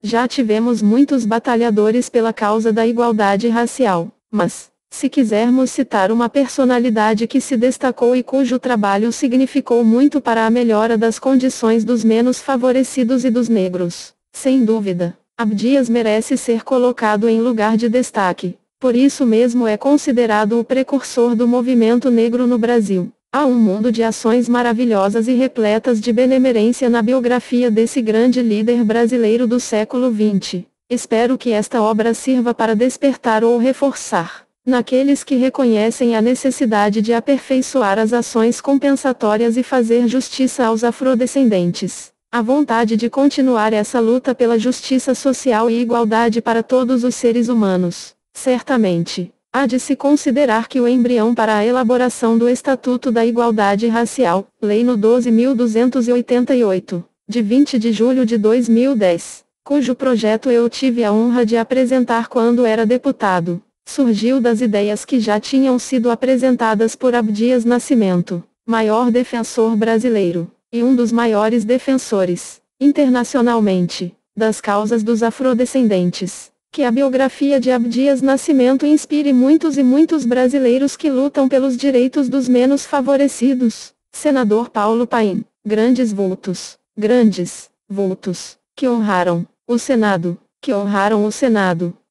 Já tivemos muitos batalhadores pela causa da igualdade racial, mas, se quisermos citar uma personalidade que se destacou e cujo trabalho significou muito para a melhora das condições dos menos favorecidos e dos negros, sem dúvida, Abdias merece ser colocado em lugar de destaque. Por isso mesmo é considerado o precursor do movimento negro no Brasil. Há um mundo de ações maravilhosas e repletas de benemerência na biografia desse grande líder brasileiro do século XX. Espero que esta obra sirva para despertar ou reforçar, naqueles que reconhecem a necessidade de aperfeiçoar as ações compensatórias e fazer justiça aos afrodescendentes, a vontade de continuar essa luta pela justiça social e igualdade para todos os seres humanos. Certamente, há de se considerar que o embrião para a elaboração do Estatuto da Igualdade Racial, Lei no 12.288, de 20 de julho de 2010, cujo projeto eu tive a honra de apresentar quando era deputado, surgiu das ideias que já tinham sido apresentadas por Abdias Nascimento, maior defensor brasileiro, e um dos maiores defensores, internacionalmente, das causas dos afrodescendentes. Que a biografia de Abdias Nascimento inspire muitos e muitos brasileiros que lutam pelos direitos dos menos favorecidos. Senador Paulo Paim. Grandes vultos, que honraram o Senado,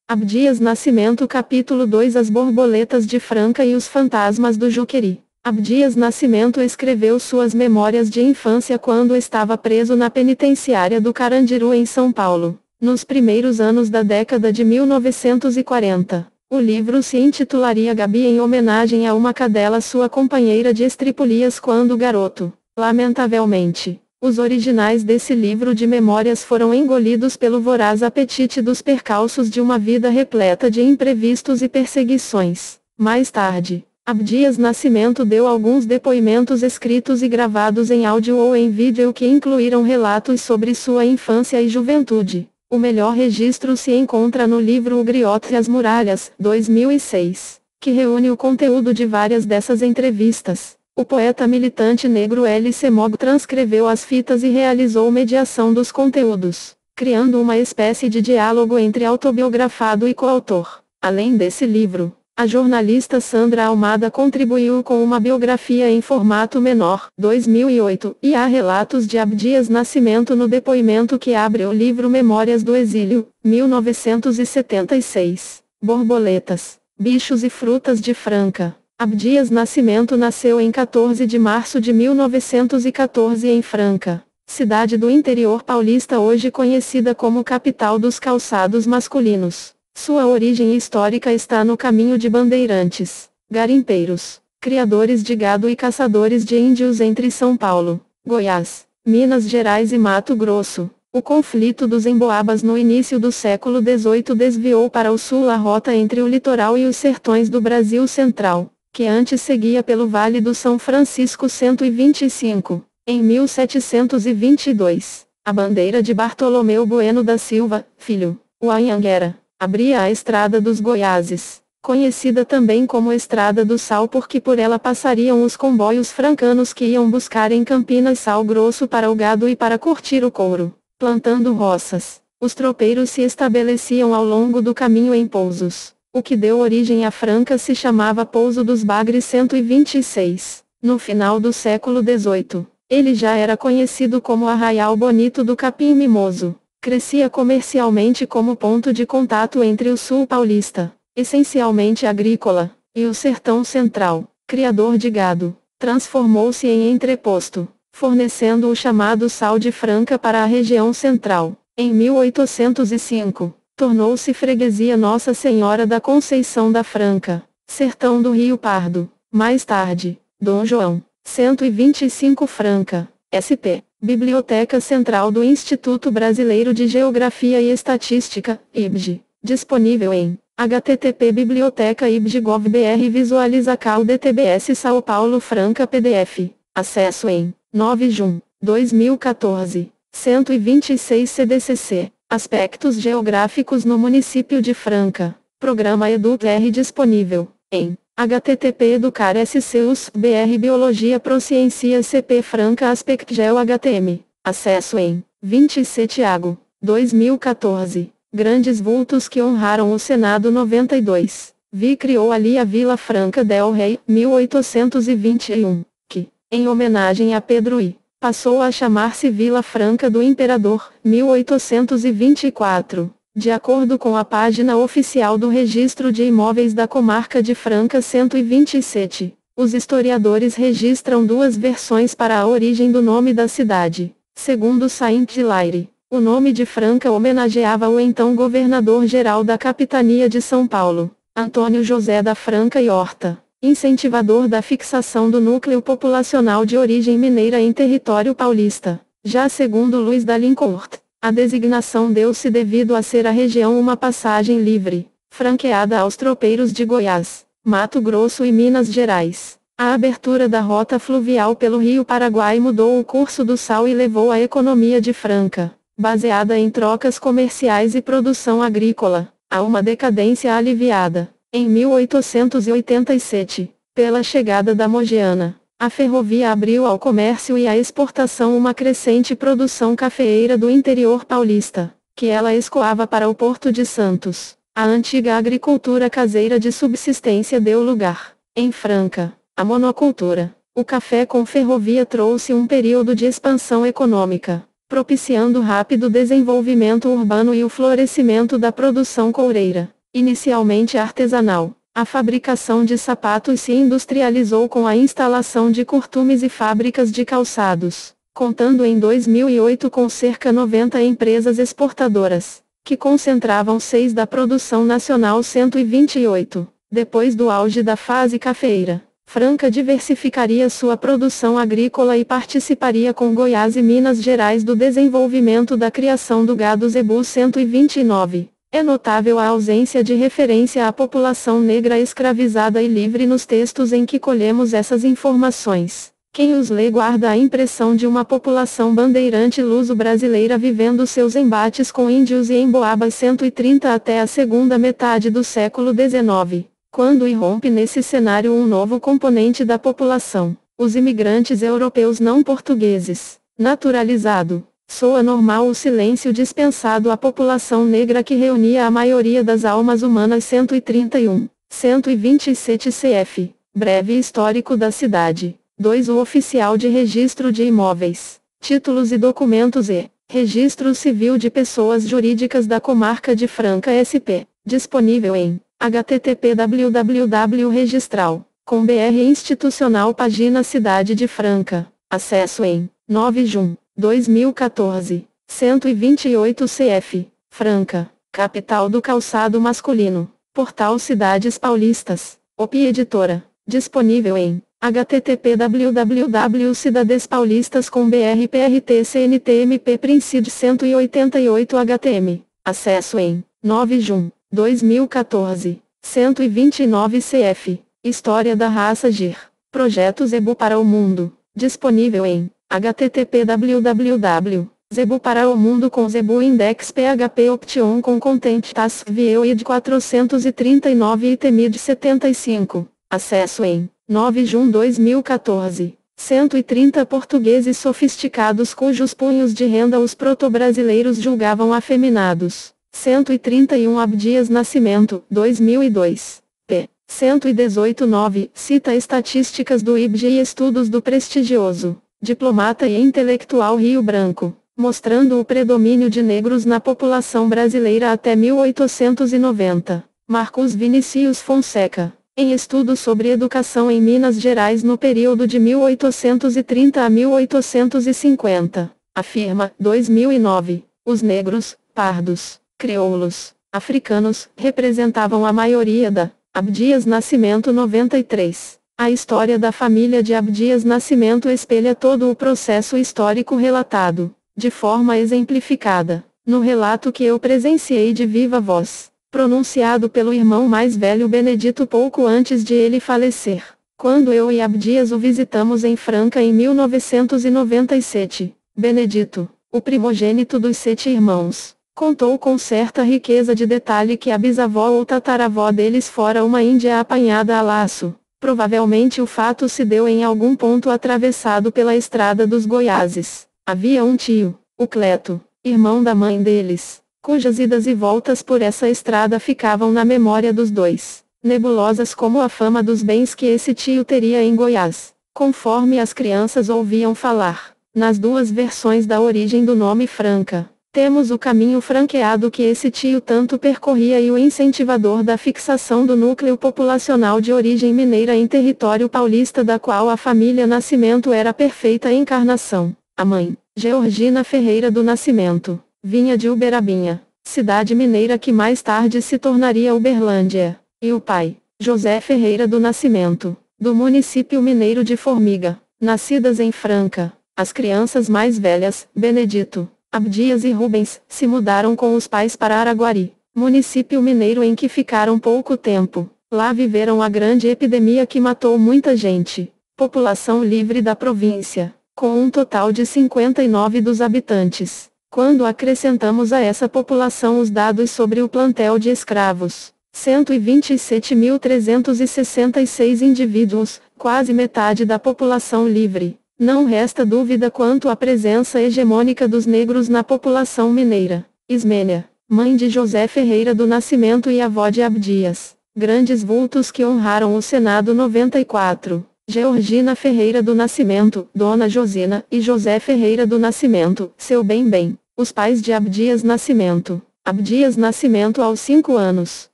Abdias Nascimento capítulo 2 As borboletas de Franca e os fantasmas do Juqueri. Abdias Nascimento escreveu suas memórias de infância quando estava preso na penitenciária do Carandiru em São Paulo. Nos primeiros anos da década de 1940, o livro se intitularia Gabi em homenagem a uma cadela sua companheira de estripulias quando garoto. Lamentavelmente, os originais desse livro de memórias foram engolidos pelo voraz apetite dos percalços de uma vida repleta de imprevistos e perseguições. Mais tarde, Abdias Nascimento deu alguns depoimentos escritos e gravados em áudio ou em vídeo que incluíram relatos sobre sua infância e juventude. O melhor registro se encontra no livro O Griote e as Muralhas, 2006, que reúne o conteúdo de várias dessas entrevistas. O poeta militante negro L.C. Mogg transcreveu as fitas e realizou mediação dos conteúdos, criando uma espécie de diálogo entre autobiografado e coautor. Além desse livro, a jornalista Sandra Almada contribuiu com uma biografia em formato menor, 2008, e há relatos de Abdias Nascimento no depoimento que abre o livro Memórias do Exílio, 1976. Borboletas, bichos e frutas de Franca. Abdias Nascimento nasceu em 14 de março de 1914 em Franca, cidade do interior paulista hoje conhecida como capital dos calçados masculinos. Sua origem histórica está no caminho de bandeirantes, garimpeiros, criadores de gado e caçadores de índios entre São Paulo, Goiás, Minas Gerais e Mato Grosso. O conflito dos emboabas no início do século XVIII desviou para o sul a rota entre o litoral e os sertões do Brasil Central, que antes seguia pelo Vale do São Francisco 125. Em 1722, a bandeira de Bartolomeu Bueno da Silva, filho, o Anhanguera, abria a Estrada dos Goiáses, conhecida também como Estrada do Sal porque por ela passariam os comboios francanos que iam buscar em Campinas sal grosso para o gado e para curtir o couro. Plantando roças, os tropeiros se estabeleciam ao longo do caminho em pousos. O que deu origem a Franca se chamava Pouso dos Bagres 126. No final do século XVIII, ele já era conhecido como Arraial Bonito do Capim Mimoso. Crescia comercialmente como ponto de contato entre o sul paulista, essencialmente agrícola, e o sertão central, criador de gado. Transformou-se em entreposto, fornecendo o chamado sal de Franca para a região central. Em 1805, tornou-se freguesia Nossa Senhora da Conceição da Franca, sertão do Rio Pardo. Mais tarde, Dom João, 125 Franca, SP. Biblioteca Central do Instituto Brasileiro de Geografia e Estatística, IBGE. Disponível em http://biblioteca.ibge.gov.br. Visualiza CalDTBS São Paulo Franca PDF. Acesso em 9 de junho, 2014. 126 CDCC. Aspectos geográficos no município de Franca. Programa EduCR disponível em http://educar.sc.usp.br Biologia Prociencia CP Franca Aspect Geo HTM. Acesso em 27 Thiago. 2014. Grandes vultos que honraram o Senado 92. Vi criou ali a Vila Franca del Rei, 1821, que, em homenagem a Pedro I, passou a chamar-se Vila Franca do Imperador, 1824. De acordo com a página oficial do Registro de Imóveis da Comarca de Franca 127, os historiadores registram duas versões para a origem do nome da cidade. Segundo Saint-Hilaire, o nome de Franca homenageava o então governador-geral da capitania de São Paulo, Antônio José da Franca e Horta, incentivador da fixação do núcleo populacional de origem mineira em território paulista. Já segundo Luiz d'Alincourt, a designação deu-se devido a ser a região uma passagem livre, franqueada aos tropeiros de Goiás, Mato Grosso e Minas Gerais. A abertura da rota fluvial pelo Rio Paraguai mudou o curso do sal e levou a economia de Franca, baseada em trocas comerciais e produção agrícola, a uma decadência aliviada. Em 1887, pela chegada da Mogiana, a ferrovia abriu ao comércio e à exportação uma crescente produção cafeeira do interior paulista, que ela escoava para o Porto de Santos. A antiga agricultura caseira de subsistência deu lugar, em Franca, à monocultura. O café com ferrovia trouxe um período de expansão econômica, propiciando rápido desenvolvimento urbano e o florescimento da produção coureira, inicialmente artesanal. A fabricação de sapatos se industrializou com a instalação de curtumes e fábricas de calçados, contando em 2008 com cerca de 90 empresas exportadoras, que concentravam 6 da produção nacional 128. Depois do auge da fase cafeeira, Franca diversificaria sua produção agrícola e participaria com Goiás e Minas Gerais do desenvolvimento da criação do gado zebu 129. É notável a ausência de referência à população negra escravizada e livre nos textos em que colhemos essas informações. Quem os lê guarda a impressão de uma população bandeirante luso-brasileira vivendo seus embates com índios e emboabas 130 até a segunda metade do século XIX, quando irrompe nesse cenário um novo componente da população, os imigrantes europeus não portugueses, naturalizado. Soa normal o silêncio dispensado à população negra que reunia a maioria das almas humanas 131, 127 cf. Breve histórico da cidade. 2. O oficial de registro de imóveis, títulos e documentos e Registro Civil de Pessoas Jurídicas da Comarca de Franca SP, disponível em http://www.registral.com.br institucional página Cidade de Franca, acesso em 9 de junho. 2014, 128 cf. Franca, capital do calçado masculino. Portal Cidades Paulistas. OPI Editora. Disponível em http://www.cidadespaulistas.com.br PRT-CNTMP Princid 188 HTM. Acesso em 9 de junho, 2014, 129 cf. História da raça Gir. Projeto Zebu para o Mundo. Disponível em http://www.zebu para o mundo com Zebu Index PHP Option com Content TAS Vieu id 439 e Temid 75. Acesso em 9 de junho 2014. 130 portugueses sofisticados cujos punhos de renda os proto-brasileiros julgavam afeminados. 131 Abdias Nascimento, 2002. p. 118-9, cita estatísticas do IBGE e estudos do prestigioso diplomata e intelectual Rio Branco, mostrando o predomínio de negros na população brasileira até 1890. Marcos Vinicius Fonseca, em estudo sobre educação em Minas Gerais no período de 1830 a 1850, afirma, 2009, os negros, pardos, crioulos, africanos, representavam a maioria da Abdias Nascimento 93. A história da família de Abdias Nascimento espelha todo o processo histórico relatado, de forma exemplificada, no relato que eu presenciei de viva voz, pronunciado pelo irmão mais velho Benedito pouco antes de ele falecer, quando eu e Abdias o visitamos em Franca em 1997. Benedito, o primogênito dos 7 irmãos, contou com certa riqueza de detalhe que a bisavó ou tataravó deles fora uma índia apanhada a laço. Provavelmente o fato se deu em algum ponto atravessado pela estrada dos Goiáses. Havia um tio, o Cleto, irmão da mãe deles, cujas idas e voltas por essa estrada ficavam na memória dos dois, nebulosas como a fama dos bens que esse tio teria em Goiás, conforme as crianças ouviam falar. Nas duas versões da origem do nome Franca, temos o caminho franqueado que esse tio tanto percorria e o incentivador da fixação do núcleo populacional de origem mineira em território paulista, da qual a família Nascimento era a perfeita encarnação. A mãe, Georgina Ferreira do Nascimento, vinha de Uberabinha, cidade mineira que mais tarde se tornaria Uberlândia, e o pai, José Ferreira do Nascimento, do município mineiro de Formiga, nascidas em Franca. As crianças mais velhas, Benedito, Abdias e Rubens, se mudaram com os pais para Araguari, município mineiro em que ficaram pouco tempo. Lá viveram a grande epidemia que matou muita gente. População livre da província, com um total de 59 dos habitantes. Quando acrescentamos a essa população os dados sobre o plantel de escravos, 127.366 indivíduos, quase metade da população livre. Não resta dúvida quanto à presença hegemônica dos negros na população mineira. Ismênia, mãe de José Ferreira do Nascimento e avó de Abdias, grandes vultos que honraram o Senado 94. Georgina Ferreira do Nascimento, Dona Josina, e José Ferreira do Nascimento, seu bem-bem, os pais de Abdias Nascimento. Abdias Nascimento aos 5 anos.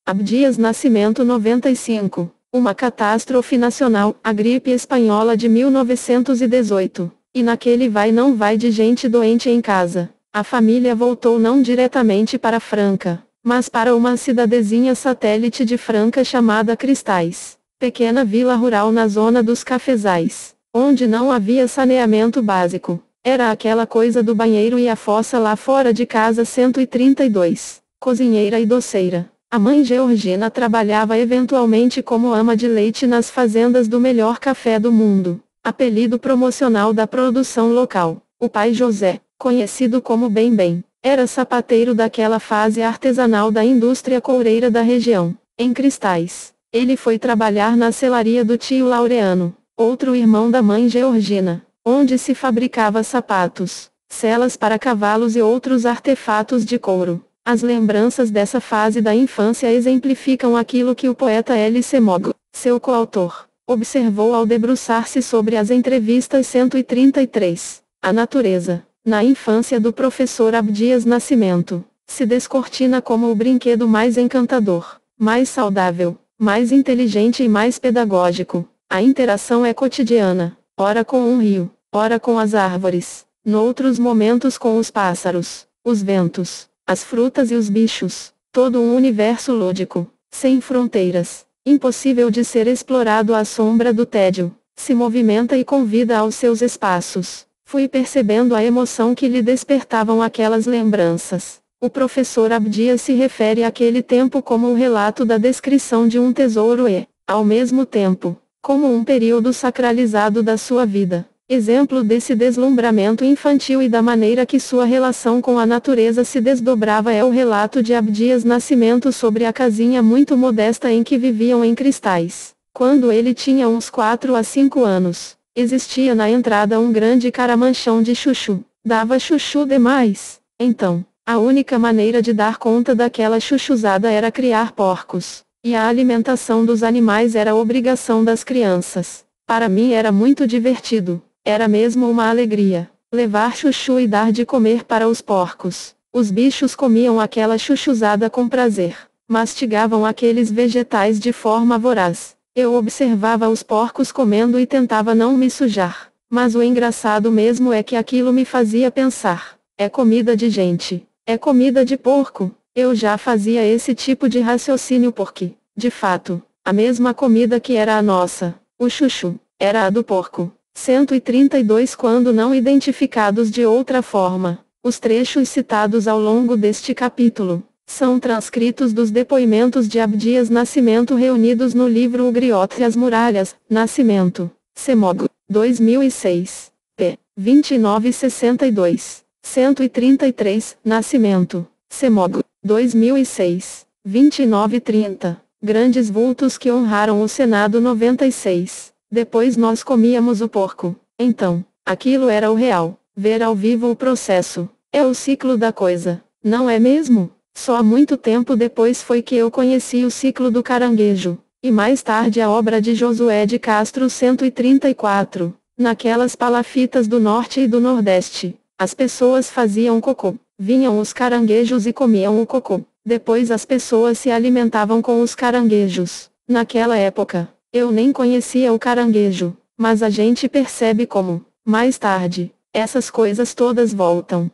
Abdias Nascimento 95. Uma catástrofe nacional, a gripe espanhola de 1918. E naquele vai não vai de gente doente em casa. A família voltou não diretamente para Franca, mas para uma cidadezinha satélite de Franca chamada Cristais. Pequena vila rural na zona dos cafezais, onde não havia saneamento básico. Era aquela coisa do banheiro e a fossa lá fora de casa 132. Cozinheira e doceira. A mãe Georgina trabalhava eventualmente como ama de leite nas fazendas do melhor café do mundo, apelido promocional da produção local. O pai José, conhecido como Bem-Bem, era sapateiro daquela fase artesanal da indústria coureira da região, em Cristais. Ele foi trabalhar na selaria do tio Laureano, outro irmão da mãe Georgina, onde se fabricava sapatos, selas para cavalos e outros artefatos de couro. As lembranças dessa fase da infância exemplificam aquilo que o poeta L. Semogo, seu coautor, observou ao debruçar-se sobre as entrevistas 133. A natureza, na infância do professor Abdias Nascimento, se descortina como o brinquedo mais encantador, mais saudável, mais inteligente e mais pedagógico. A interação é cotidiana, ora com um rio, ora com as árvores, noutros momentos com os pássaros, os ventos, as frutas e os bichos, todo um universo lúdico, sem fronteiras, impossível de ser explorado à sombra do tédio, se movimenta e convida aos seus espaços. Fui percebendo a emoção que lhe despertavam aquelas lembranças. O professor Abdias se refere àquele tempo como o relato da descrição de um tesouro e, ao mesmo tempo, como um período sacralizado da sua vida. Exemplo desse deslumbramento infantil e da maneira que sua relação com a natureza se desdobrava é o relato de Abdias Nascimento sobre a casinha muito modesta em que viviam em Cristais. Quando ele tinha uns 4 a 5 anos, existia na entrada um grande caramanchão de chuchu. Dava chuchu demais. Então, a única maneira de dar conta daquela chuchuzada era criar porcos. E a alimentação dos animais era obrigação das crianças. Para mim era muito divertido. Era mesmo uma alegria, levar chuchu e dar de comer para os porcos. Os bichos comiam aquela chuchuzada com prazer, mastigavam aqueles vegetais de forma voraz. Eu observava os porcos comendo e tentava não me sujar. Mas o engraçado mesmo é que aquilo me fazia pensar, é comida de gente, é comida de porco. Eu já fazia esse tipo de raciocínio porque, de fato, a mesma comida que era a nossa, o chuchu, era a do porco. 132 quando não identificados de outra forma. Os trechos citados ao longo deste capítulo são transcritos dos depoimentos de Abdias Nascimento reunidos no livro O Griote e as Muralhas, Nascimento, Semogo, 2006, p. 2962, 133, Nascimento, Semogo, 2006, 2930. Grandes vultos que honraram o Senado 96. Depois nós comíamos o porco. Então, aquilo era o real. Ver ao vivo o processo. É o ciclo da coisa, não é mesmo? Só há muito tempo depois foi que eu conheci o ciclo do caranguejo, e mais tarde a obra de Josué de Castro 134. Naquelas palafitas do norte e do nordeste, as pessoas faziam cocô, vinham os caranguejos e comiam o cocô. Depois as pessoas se alimentavam com os caranguejos. Naquela época, eu nem conhecia o caranguejo, mas a gente percebe como, mais tarde, essas coisas todas voltam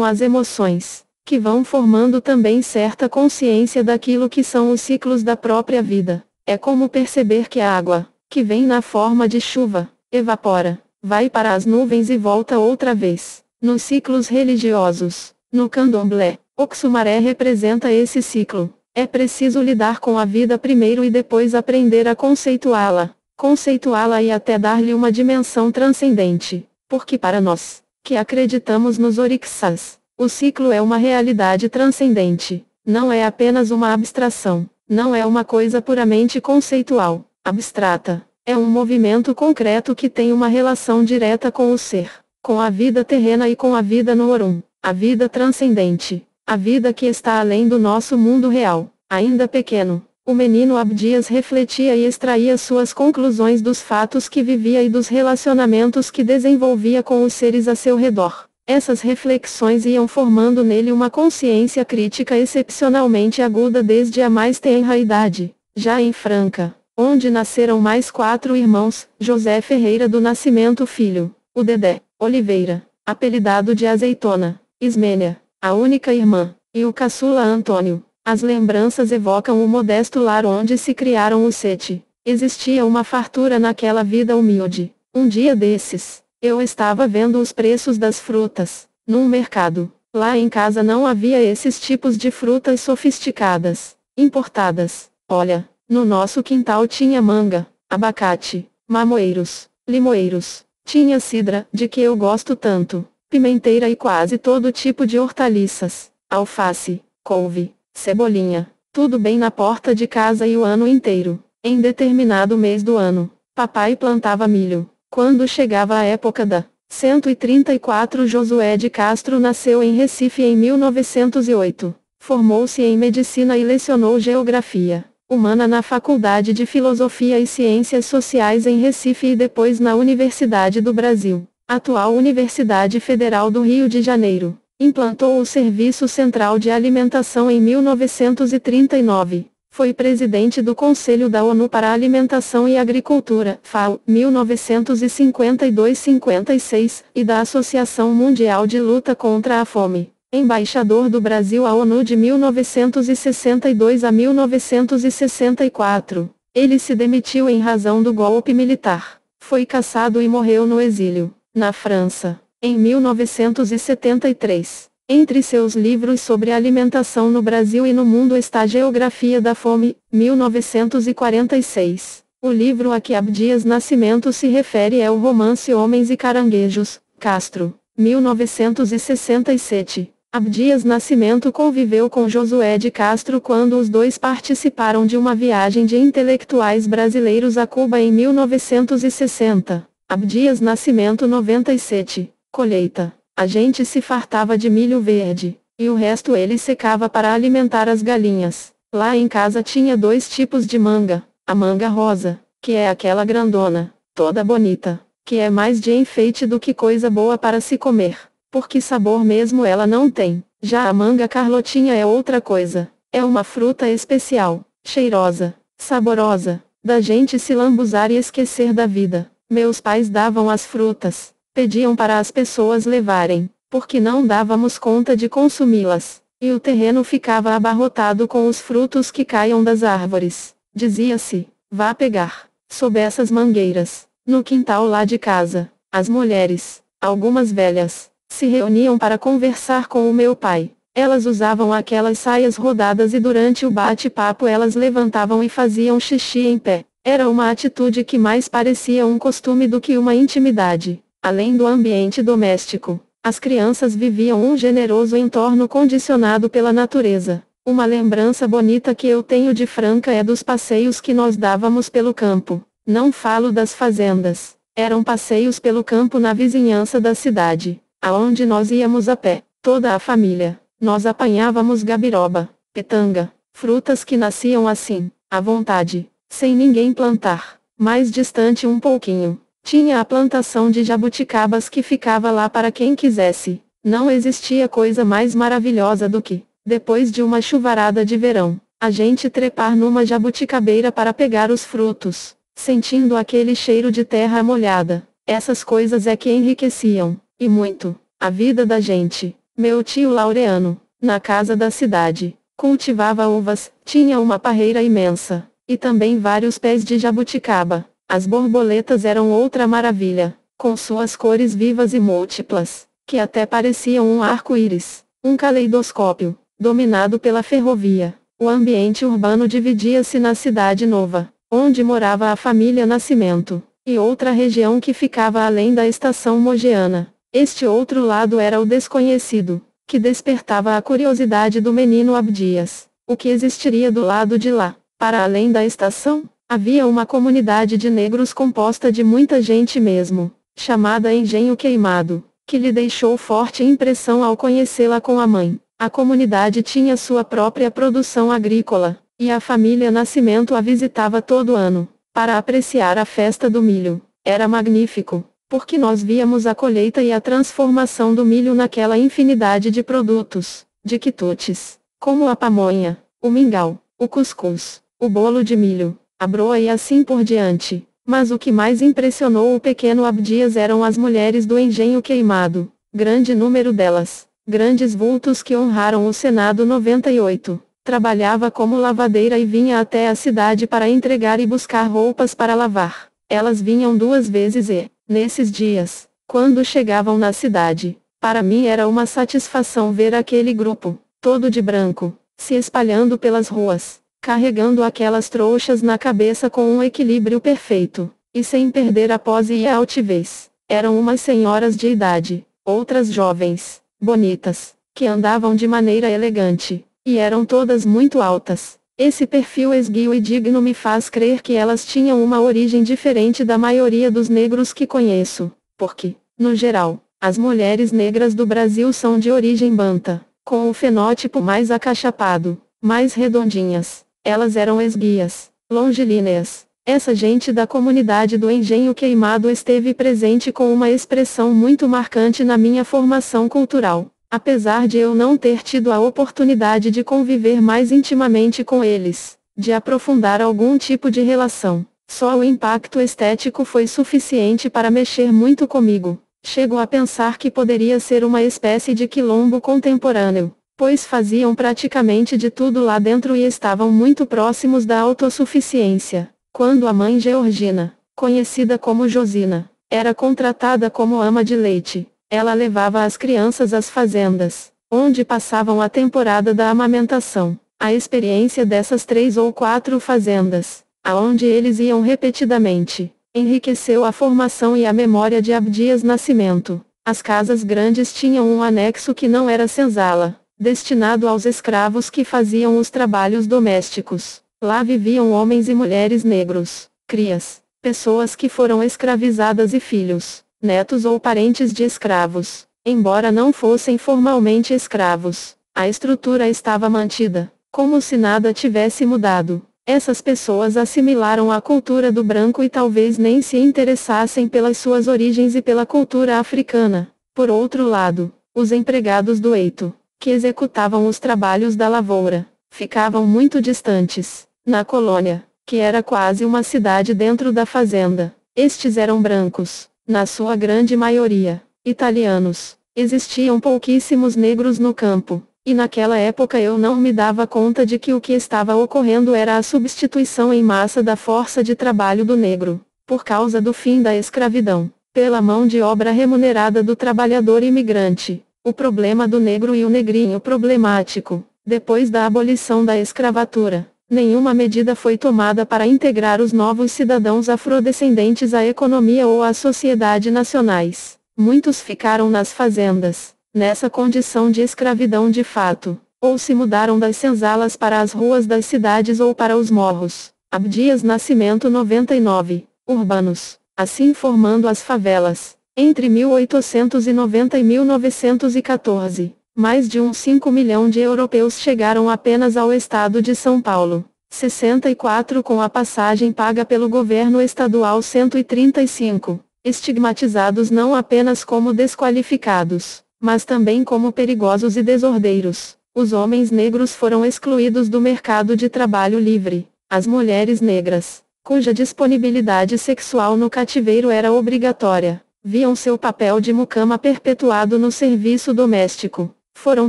às emoções, que vão formando também certa consciência daquilo que são os ciclos da própria vida. É como perceber que a água, que vem na forma de chuva, evapora, vai para as nuvens e volta outra vez. Nos ciclos religiosos, no candomblé, Oxumaré representa esse ciclo. É preciso lidar com a vida primeiro e depois aprender a conceituá-la e até dar-lhe uma dimensão transcendente. Porque para nós, que acreditamos nos orixás, o ciclo é uma realidade transcendente. Não é apenas uma abstração, não é uma coisa puramente conceitual, abstrata. É um movimento concreto que tem uma relação direta com o ser, com a vida terrena e com a vida no Orum, a vida transcendente, a vida que está além do nosso mundo real. Ainda pequeno, o menino Abdias refletia e extraía suas conclusões dos fatos que vivia e dos relacionamentos que desenvolvia com os seres a seu redor. Essas reflexões iam formando nele uma consciência crítica excepcionalmente aguda desde a mais tenra idade. Já em Franca, onde nasceram mais 4 irmãos, José Ferreira do Nascimento Filho, o Dedé Oliveira, apelidado de Azeitona, Ismênia, a única irmã, e o caçula Antônio. As lembranças evocam o modesto lar onde se criaram os 7. Existia uma fartura naquela vida humilde. Um dia desses, eu estava vendo os preços das frutas, num mercado. Lá em casa não havia esses tipos de frutas sofisticadas, importadas. Olha, no nosso quintal tinha manga, abacate, mamoeiros, limoeiros. Tinha cidra, de que eu gosto tanto, pimenteira e quase todo tipo de hortaliças, alface, couve, cebolinha, tudo bem na porta de casa e o ano inteiro. Em determinado mês do ano, papai plantava milho. Quando chegava a época da 134, Josué de Castro nasceu em Recife em 1908. Formou-se em medicina e lecionou geografia humana na Faculdade de Filosofia e Ciências Sociais em Recife e depois na Universidade do Brasil, atual Universidade Federal do Rio de Janeiro. Implantou o Serviço Central de Alimentação em 1939. Foi presidente do Conselho da ONU para a Alimentação e Agricultura, FAO, 1952-56, e da Associação Mundial de Luta contra a Fome. Embaixador do Brasil à ONU de 1962 a 1964. Ele se demitiu em razão do golpe militar. Foi caçado e morreu no exílio, na França, em 1973. Entre seus livros sobre alimentação no Brasil e no mundo está Geografia da Fome, 1946. O livro a que Abdias Nascimento se refere é o romance Homens e Caranguejos, Castro, 1967. Abdias Nascimento conviveu com Josué de Castro quando os dois participaram de uma viagem de intelectuais brasileiros a Cuba em 1960. Abdias Nascimento 97. Colheita. A gente se fartava de milho verde, e o resto ele secava para alimentar as galinhas. Lá em casa tinha 2 tipos de manga. A manga rosa, que é aquela grandona, toda bonita, que é mais de enfeite do que coisa boa para se comer, porque sabor mesmo ela não tem. Já a manga carlotinha é outra coisa. É uma fruta especial, cheirosa, saborosa, da gente se lambuzar e esquecer da vida. Meus pais davam as frutas, pediam para as pessoas levarem, porque não dávamos conta de consumi-las, e o terreno ficava abarrotado com os frutos que caiam das árvores. Dizia-se, vá pegar, sob essas mangueiras, no quintal lá de casa. As mulheres, algumas velhas, se reuniam para conversar com o meu pai. Elas usavam aquelas saias rodadas e durante o bate-papo elas levantavam e faziam xixi em pé. Era uma atitude que mais parecia um costume do que uma intimidade. Além do ambiente doméstico, as crianças viviam um generoso entorno condicionado pela natureza. Uma lembrança bonita que eu tenho de Franca é dos passeios que nós dávamos pelo campo. Não falo das fazendas. Eram passeios pelo campo na vizinhança da cidade, aonde nós íamos a pé. toda a família. Nós apanhávamos gabiroba, pitanga, frutas que nasciam assim, à vontade, sem ninguém plantar. Mais distante um pouquinho, tinha a plantação de jabuticabas que ficava lá para quem quisesse. Não existia coisa mais maravilhosa do que, depois de uma chuvarada de verão, a gente trepar numa jabuticabeira para pegar os frutos, sentindo aquele cheiro de terra molhada. Essas coisas é que enriqueciam, e muito, a vida da gente. Meu tio Laureano, na casa da cidade, cultivava uvas, tinha uma parreira imensa, e também vários pés de jabuticaba. As borboletas eram outra maravilha, com suas cores vivas e múltiplas, que até pareciam um arco-íris, um caleidoscópio, dominado pela ferrovia. O ambiente urbano dividia-se na Cidade Nova, onde morava a família Nascimento, e outra região que ficava além da estação Mogiana. Este outro lado era o desconhecido, que despertava a curiosidade do menino Abdias. O que existiria do lado de lá? Para além da estação, havia uma comunidade de negros composta de muita gente mesmo, chamada Engenho Queimado, que lhe deixou forte impressão ao conhecê-la com a mãe. A comunidade tinha sua própria produção agrícola, e a família Nascimento a visitava todo ano, para apreciar a festa do milho. Era magnífico, porque nós víamos a colheita e a transformação do milho naquela infinidade de produtos, de quitutes, como a pamonha, o mingau, o cuscuz, o bolo de milho, a broa e assim por diante. Mas o que mais impressionou o pequeno Abdias eram as mulheres do Engenho Queimado, grande número delas, grandes vultos que honraram o Senado 98. Trabalhava como lavadeira e vinha até a cidade para entregar e buscar roupas para lavar. Elas vinham 2 vezes e, nesses dias, quando chegavam na cidade, para mim era uma satisfação ver aquele grupo, todo de branco, se espalhando pelas ruas, carregando aquelas trouxas na cabeça com um equilíbrio perfeito, e sem perder a pose e a altivez. Eram umas senhoras de idade, outras jovens, bonitas, que andavam de maneira elegante, e eram todas muito altas. Esse perfil esguio e digno me faz crer que elas tinham uma origem diferente da maioria dos negros que conheço, porque, no geral, as mulheres negras do Brasil são de origem banta, com o fenótipo mais acachapado, mais redondinhas. Elas eram esguias, longilíneas. Essa gente da comunidade do Engenho Queimado esteve presente com uma expressão muito marcante na minha formação cultural. Apesar de eu não ter tido a oportunidade de conviver mais intimamente com eles, de aprofundar algum tipo de relação, só o impacto estético foi suficiente para mexer muito comigo. Chego a pensar que poderia ser uma espécie de quilombo contemporâneo, pois faziam praticamente de tudo lá dentro e estavam muito próximos da autossuficiência. Quando a mãe Georgina, conhecida como Josina, era contratada como ama de leite, ela levava as crianças às fazendas, onde passavam a temporada da amamentação. A experiência dessas 3 ou 4 fazendas, aonde eles iam repetidamente, enriqueceu a formação e a memória de Abdias Nascimento. As casas grandes tinham um anexo que não era senzala, destinado aos escravos que faziam os trabalhos domésticos. Lá viviam homens e mulheres negros, crias, pessoas que foram escravizadas e filhos, netos ou parentes de escravos, embora não fossem formalmente escravos. A estrutura estava mantida, como se nada tivesse mudado. Essas pessoas assimilaram a cultura do branco e talvez nem se interessassem pelas suas origens e pela cultura africana. Por outro lado, os empregados do eito, que executavam os trabalhos da lavoura, ficavam muito distantes. Na colônia, que era quase uma cidade dentro da fazenda, estes eram brancos, na sua grande maioria, italianos. Existiam pouquíssimos negros no campo, e naquela época eu não me dava conta de que o que estava ocorrendo era a substituição em massa da força de trabalho do negro, por causa do fim da escravidão, pela mão de obra remunerada do trabalhador imigrante. O problema do negro e o negrinho problemático, depois da abolição da escravatura. Nenhuma medida foi tomada para integrar os novos cidadãos afrodescendentes à economia ou à sociedade nacionais. Muitos ficaram nas fazendas, nessa condição de escravidão de fato, ou se mudaram das senzalas para as ruas das cidades ou para os morros. Abdias Nascimento 99, urbanos, assim formando as favelas, entre 1890 e 1914. Mais de 5 milhão de europeus chegaram apenas ao estado de São Paulo. 64 com a passagem paga pelo governo estadual 135, estigmatizados não apenas como desqualificados, mas também como perigosos e desordeiros. Os homens negros foram excluídos do mercado de trabalho livre. As mulheres negras, cuja disponibilidade sexual no cativeiro era obrigatória, viam seu papel de mucama perpetuado no serviço doméstico. Foram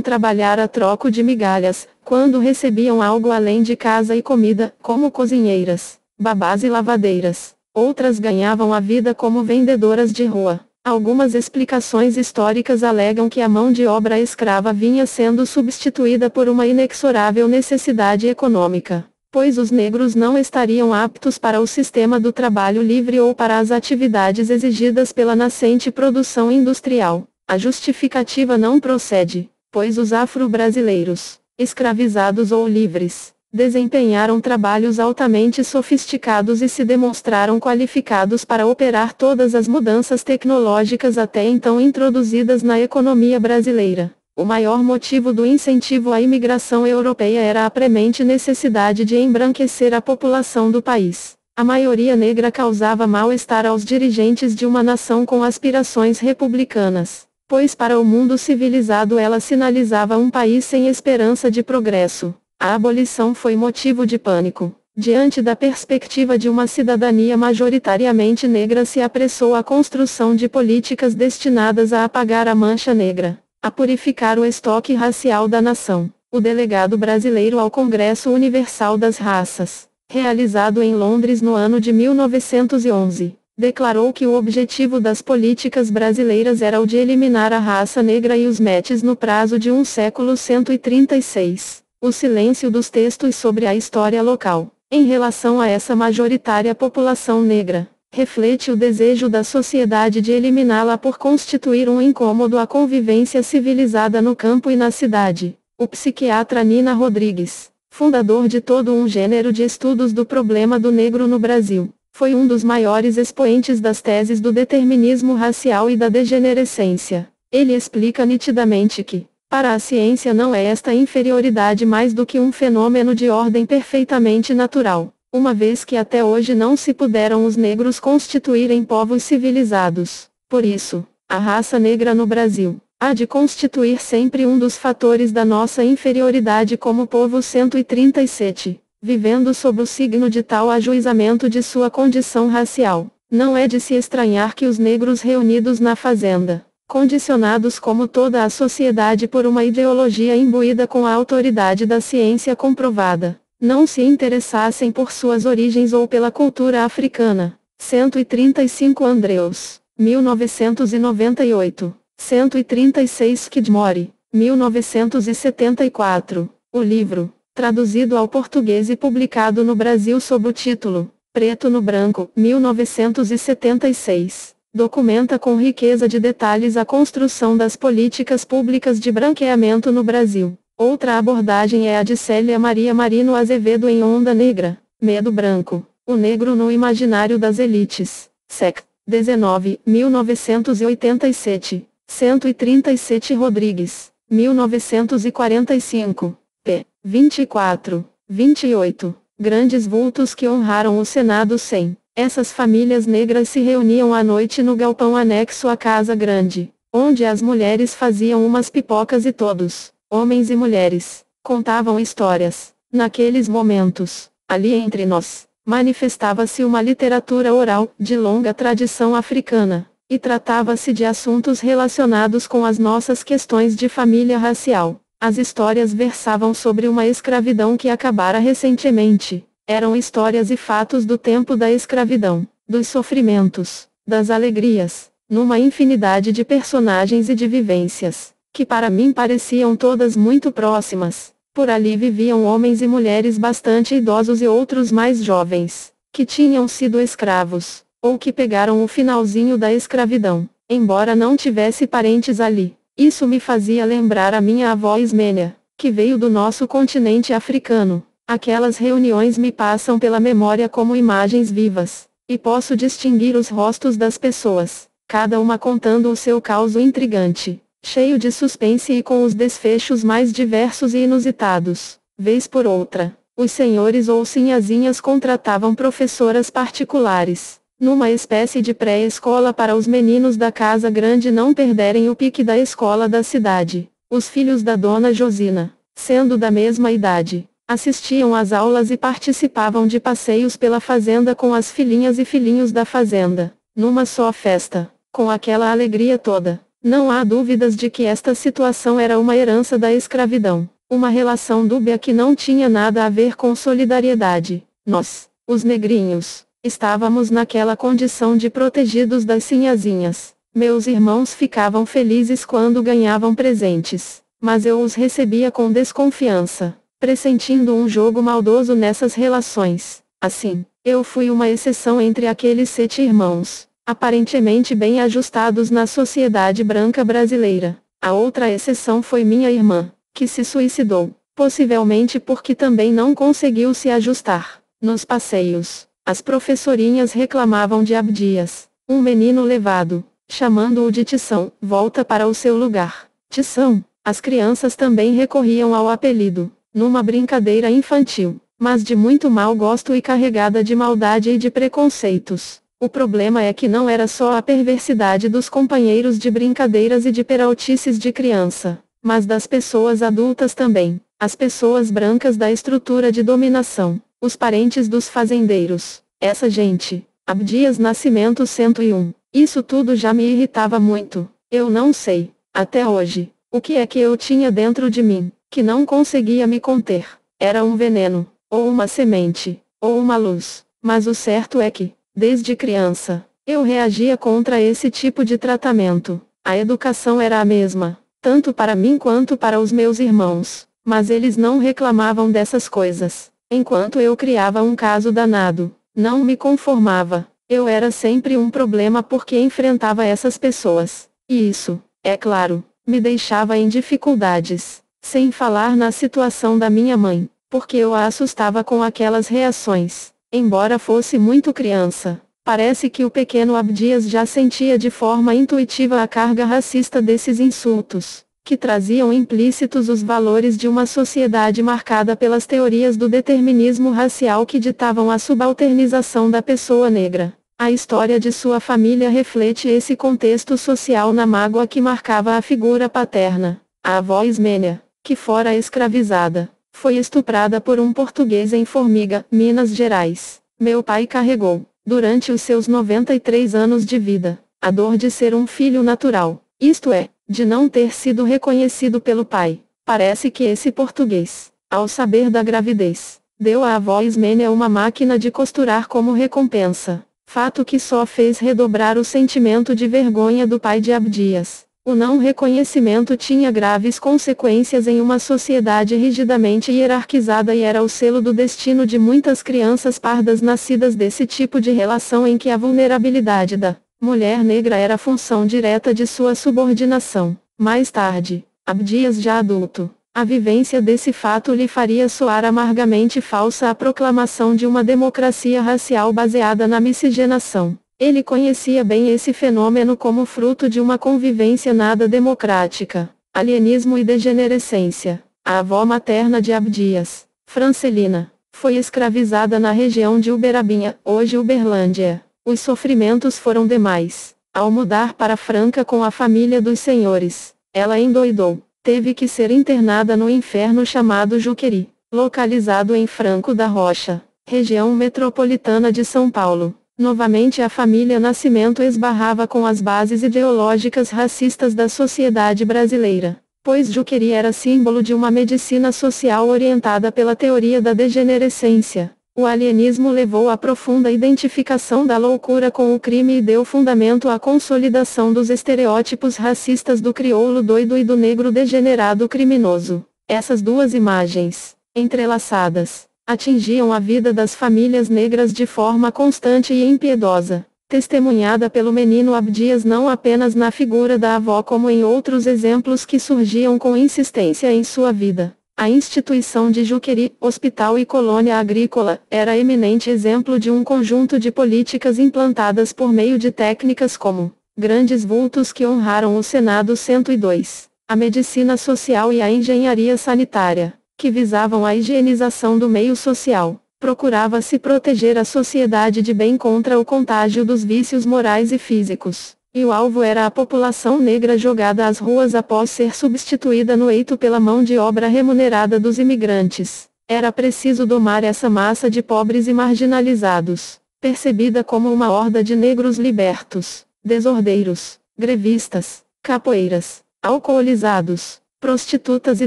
trabalhar a troco de migalhas, quando recebiam algo além de casa e comida, como cozinheiras, babás e lavadeiras. Outras ganhavam a vida como vendedoras de rua. Algumas explicações históricas alegam que a mão de obra escrava vinha sendo substituída por uma inexorável necessidade econômica, pois os negros não estariam aptos para o sistema do trabalho livre ou para as atividades exigidas pela nascente produção industrial. A justificativa não procede, pois os afro-brasileiros, escravizados ou livres, desempenharam trabalhos altamente sofisticados e se demonstraram qualificados para operar todas as mudanças tecnológicas até então introduzidas na economia brasileira. O maior motivo do incentivo à imigração europeia era a premente necessidade de embranquecer a população do país. A maioria negra causava mal-estar aos dirigentes de uma nação com aspirações republicanas, pois para o mundo civilizado ela sinalizava um país sem esperança de progresso. A abolição foi motivo de pânico. Diante da perspectiva de uma cidadania majoritariamente negra, se apressou a construção de políticas destinadas a apagar a mancha negra, a purificar o estoque racial da nação. O delegado brasileiro ao Congresso Universal das Raças, realizado em Londres no ano de 1911, declarou que o objetivo das políticas brasileiras era o de eliminar a raça negra e os metis no prazo de um século. 136. O silêncio dos textos sobre a história local, em relação a essa majoritária população negra, reflete o desejo da sociedade de eliminá-la por constituir um incômodo à convivência civilizada no campo e na cidade. O psiquiatra Nina Rodrigues, fundador de todo um gênero de estudos do problema do negro no Brasil, foi um dos maiores expoentes das teses do determinismo racial e da degenerescência. Ele explica nitidamente que, para a ciência, não é esta inferioridade mais do que um fenômeno de ordem perfeitamente natural, uma vez que até hoje não se puderam os negros constituírem povos civilizados. Por isso, a raça negra no Brasil há de constituir sempre um dos fatores da nossa inferioridade como povo. 137. Vivendo sob o signo de tal ajuizamento de sua condição racial, não é de se estranhar que os negros reunidos na fazenda, condicionados como toda a sociedade por uma ideologia imbuída com a autoridade da ciência comprovada, não se interessassem por suas origens ou pela cultura africana. 135 Andrews, 1998. 136 Skidmore, 1974. O livro, traduzido ao português e publicado no Brasil sob o título Preto no Branco, 1976. Documenta com riqueza de detalhes a construção das políticas públicas de branqueamento no Brasil. Outra abordagem é a de Célia Maria Marino Azevedo em Onda Negra, Medo Branco, o negro no imaginário das elites. Sec. 19, 1987. 137 Rodrigues, 1945. P. 24, 28. Grandes vultos que honraram o Senado 100. Essas famílias negras se reuniam à noite no galpão anexo à Casa Grande, onde as mulheres faziam umas pipocas e todos, homens e mulheres, contavam histórias. Naqueles momentos, ali entre nós, manifestava-se uma literatura oral, de longa tradição africana, e tratava-se de assuntos relacionados com as nossas questões de família racial. As histórias versavam sobre uma escravidão que acabara recentemente. Eram histórias e fatos do tempo da escravidão, dos sofrimentos, das alegrias, numa infinidade de personagens e de vivências, que para mim pareciam todas muito próximas. Por ali viviam homens e mulheres bastante idosos e outros mais jovens, que tinham sido escravos, ou que pegaram o finalzinho da escravidão, embora não tivesse parentes ali. Isso me fazia lembrar a minha avó Ismênia, que veio do nosso continente africano. Aquelas reuniões me passam pela memória como imagens vivas, e posso distinguir os rostos das pessoas, cada uma contando o seu caos intrigante. cheio de suspense e com os desfechos mais diversos e inusitados. Vez por outra, os senhores ou sinhazinhas contratavam professoras particulares, numa espécie de pré-escola para os meninos da casa grande não perderem o pique da escola da cidade. Os filhos da dona Josina, sendo da mesma idade, assistiam às aulas e participavam de passeios pela fazenda com as filhinhas e filhinhos da fazenda, numa só festa, com aquela alegria toda. Não há dúvidas de que esta situação era uma herança da escravidão, uma relação dúbia que não tinha nada a ver com solidariedade. Nós, os negrinhos, estávamos naquela condição de protegidos das sinhazinhas. Meus irmãos ficavam felizes quando ganhavam presentes, mas eu os recebia com desconfiança, pressentindo um jogo maldoso nessas relações. Assim, eu fui uma exceção entre aqueles 7 irmãos, aparentemente bem ajustados na sociedade branca brasileira. A outra exceção foi minha irmã, que se suicidou, possivelmente porque também não conseguiu se ajustar. Nos passeios, as professorinhas reclamavam de Abdias, um menino levado, chamando-o de Tição. Volta para o seu lugar, Tição. As crianças também recorriam ao apelido, numa brincadeira infantil, mas de muito mau gosto e carregada de maldade e de preconceitos. O problema é que não era só a perversidade dos companheiros de brincadeiras e de peraltices de criança, mas das pessoas adultas também, as pessoas brancas da estrutura de dominação, os parentes dos fazendeiros, essa gente. Abdias Nascimento 101. Isso tudo já me irritava muito. Eu não sei, até hoje, o que é que eu tinha dentro de mim, que não conseguia me conter. Era um veneno, ou uma semente, ou uma luz. Mas o certo é que, desde criança, eu reagia contra esse tipo de tratamento. A educação era a mesma, tanto para mim quanto para os meus irmãos, mas eles não reclamavam dessas coisas. Enquanto eu criava um caso danado, não me conformava. Eu era sempre um problema porque enfrentava essas pessoas. E isso, é claro, me deixava em dificuldades. Sem falar na situação da minha mãe, porque eu a assustava com aquelas reações. Embora fosse muito criança, parece que o pequeno Abdias já sentia de forma intuitiva a carga racista desses insultos, que traziam implícitos os valores de uma sociedade marcada pelas teorias do determinismo racial que ditavam a subalternização da pessoa negra. A história de sua família reflete esse contexto social na mágoa que marcava a figura paterna. A avó Ismênia, que fora escravizada, foi estuprada por um português em Formiga, Minas Gerais. Meu pai carregou, durante os seus 93 anos de vida, a dor de ser um filho natural, isto é, de não ter sido reconhecido pelo pai. Parece que esse português, ao saber da gravidez, deu à avó Ismênia uma máquina de costurar como recompensa. Fato que só fez redobrar o sentimento de vergonha do pai de Abdias. O não reconhecimento tinha graves consequências em uma sociedade rigidamente hierarquizada e era o selo do destino de muitas crianças pardas nascidas desse tipo de relação em que a vulnerabilidade da mulher negra era função direta de sua subordinação. Mais tarde, Abdias já adulto, a vivência desse fato lhe faria soar amargamente falsa a proclamação de uma democracia racial baseada na miscigenação. Ele conhecia bem esse fenômeno como fruto de uma convivência nada democrática, alienismo e degenerescência. A avó materna de Abdias, Francelina, foi escravizada na região de Uberabinha, hoje Uberlândia. Os sofrimentos foram demais. Ao mudar para Franca com a família dos senhores, ela endoidou. Teve que ser internada no inferno chamado Juqueri, localizado em Franco da Rocha, região metropolitana de São Paulo. Novamente a família Nascimento esbarrava com as bases ideológicas racistas da sociedade brasileira, pois Juqueri era símbolo de uma medicina social orientada pela teoria da degenerescência. O alienismo levou à profunda identificação da loucura com o crime e deu fundamento à consolidação dos estereótipos racistas do crioulo doido e do negro degenerado criminoso. Essas duas imagens, entrelaçadas, atingiam a vida das famílias negras de forma constante e impiedosa, testemunhada pelo menino Abdias não apenas na figura da avó como em outros exemplos que surgiam com insistência em sua vida. A instituição de Juqueri, hospital e colônia agrícola, era eminente exemplo de um conjunto de políticas implantadas por meio de técnicas como Grandes vultos que honraram o Senado 102, a medicina social e a engenharia sanitária, que visavam a higienização do meio social. Procurava-se proteger a sociedade de bem contra o contágio dos vícios morais e físicos, e o alvo era a população negra jogada às ruas após ser substituída no eito pela mão de obra remunerada dos imigrantes. Era preciso domar essa massa de pobres e marginalizados, percebida como uma horda de negros libertos, desordeiros, grevistas, capoeiras, alcoolizados, prostitutas e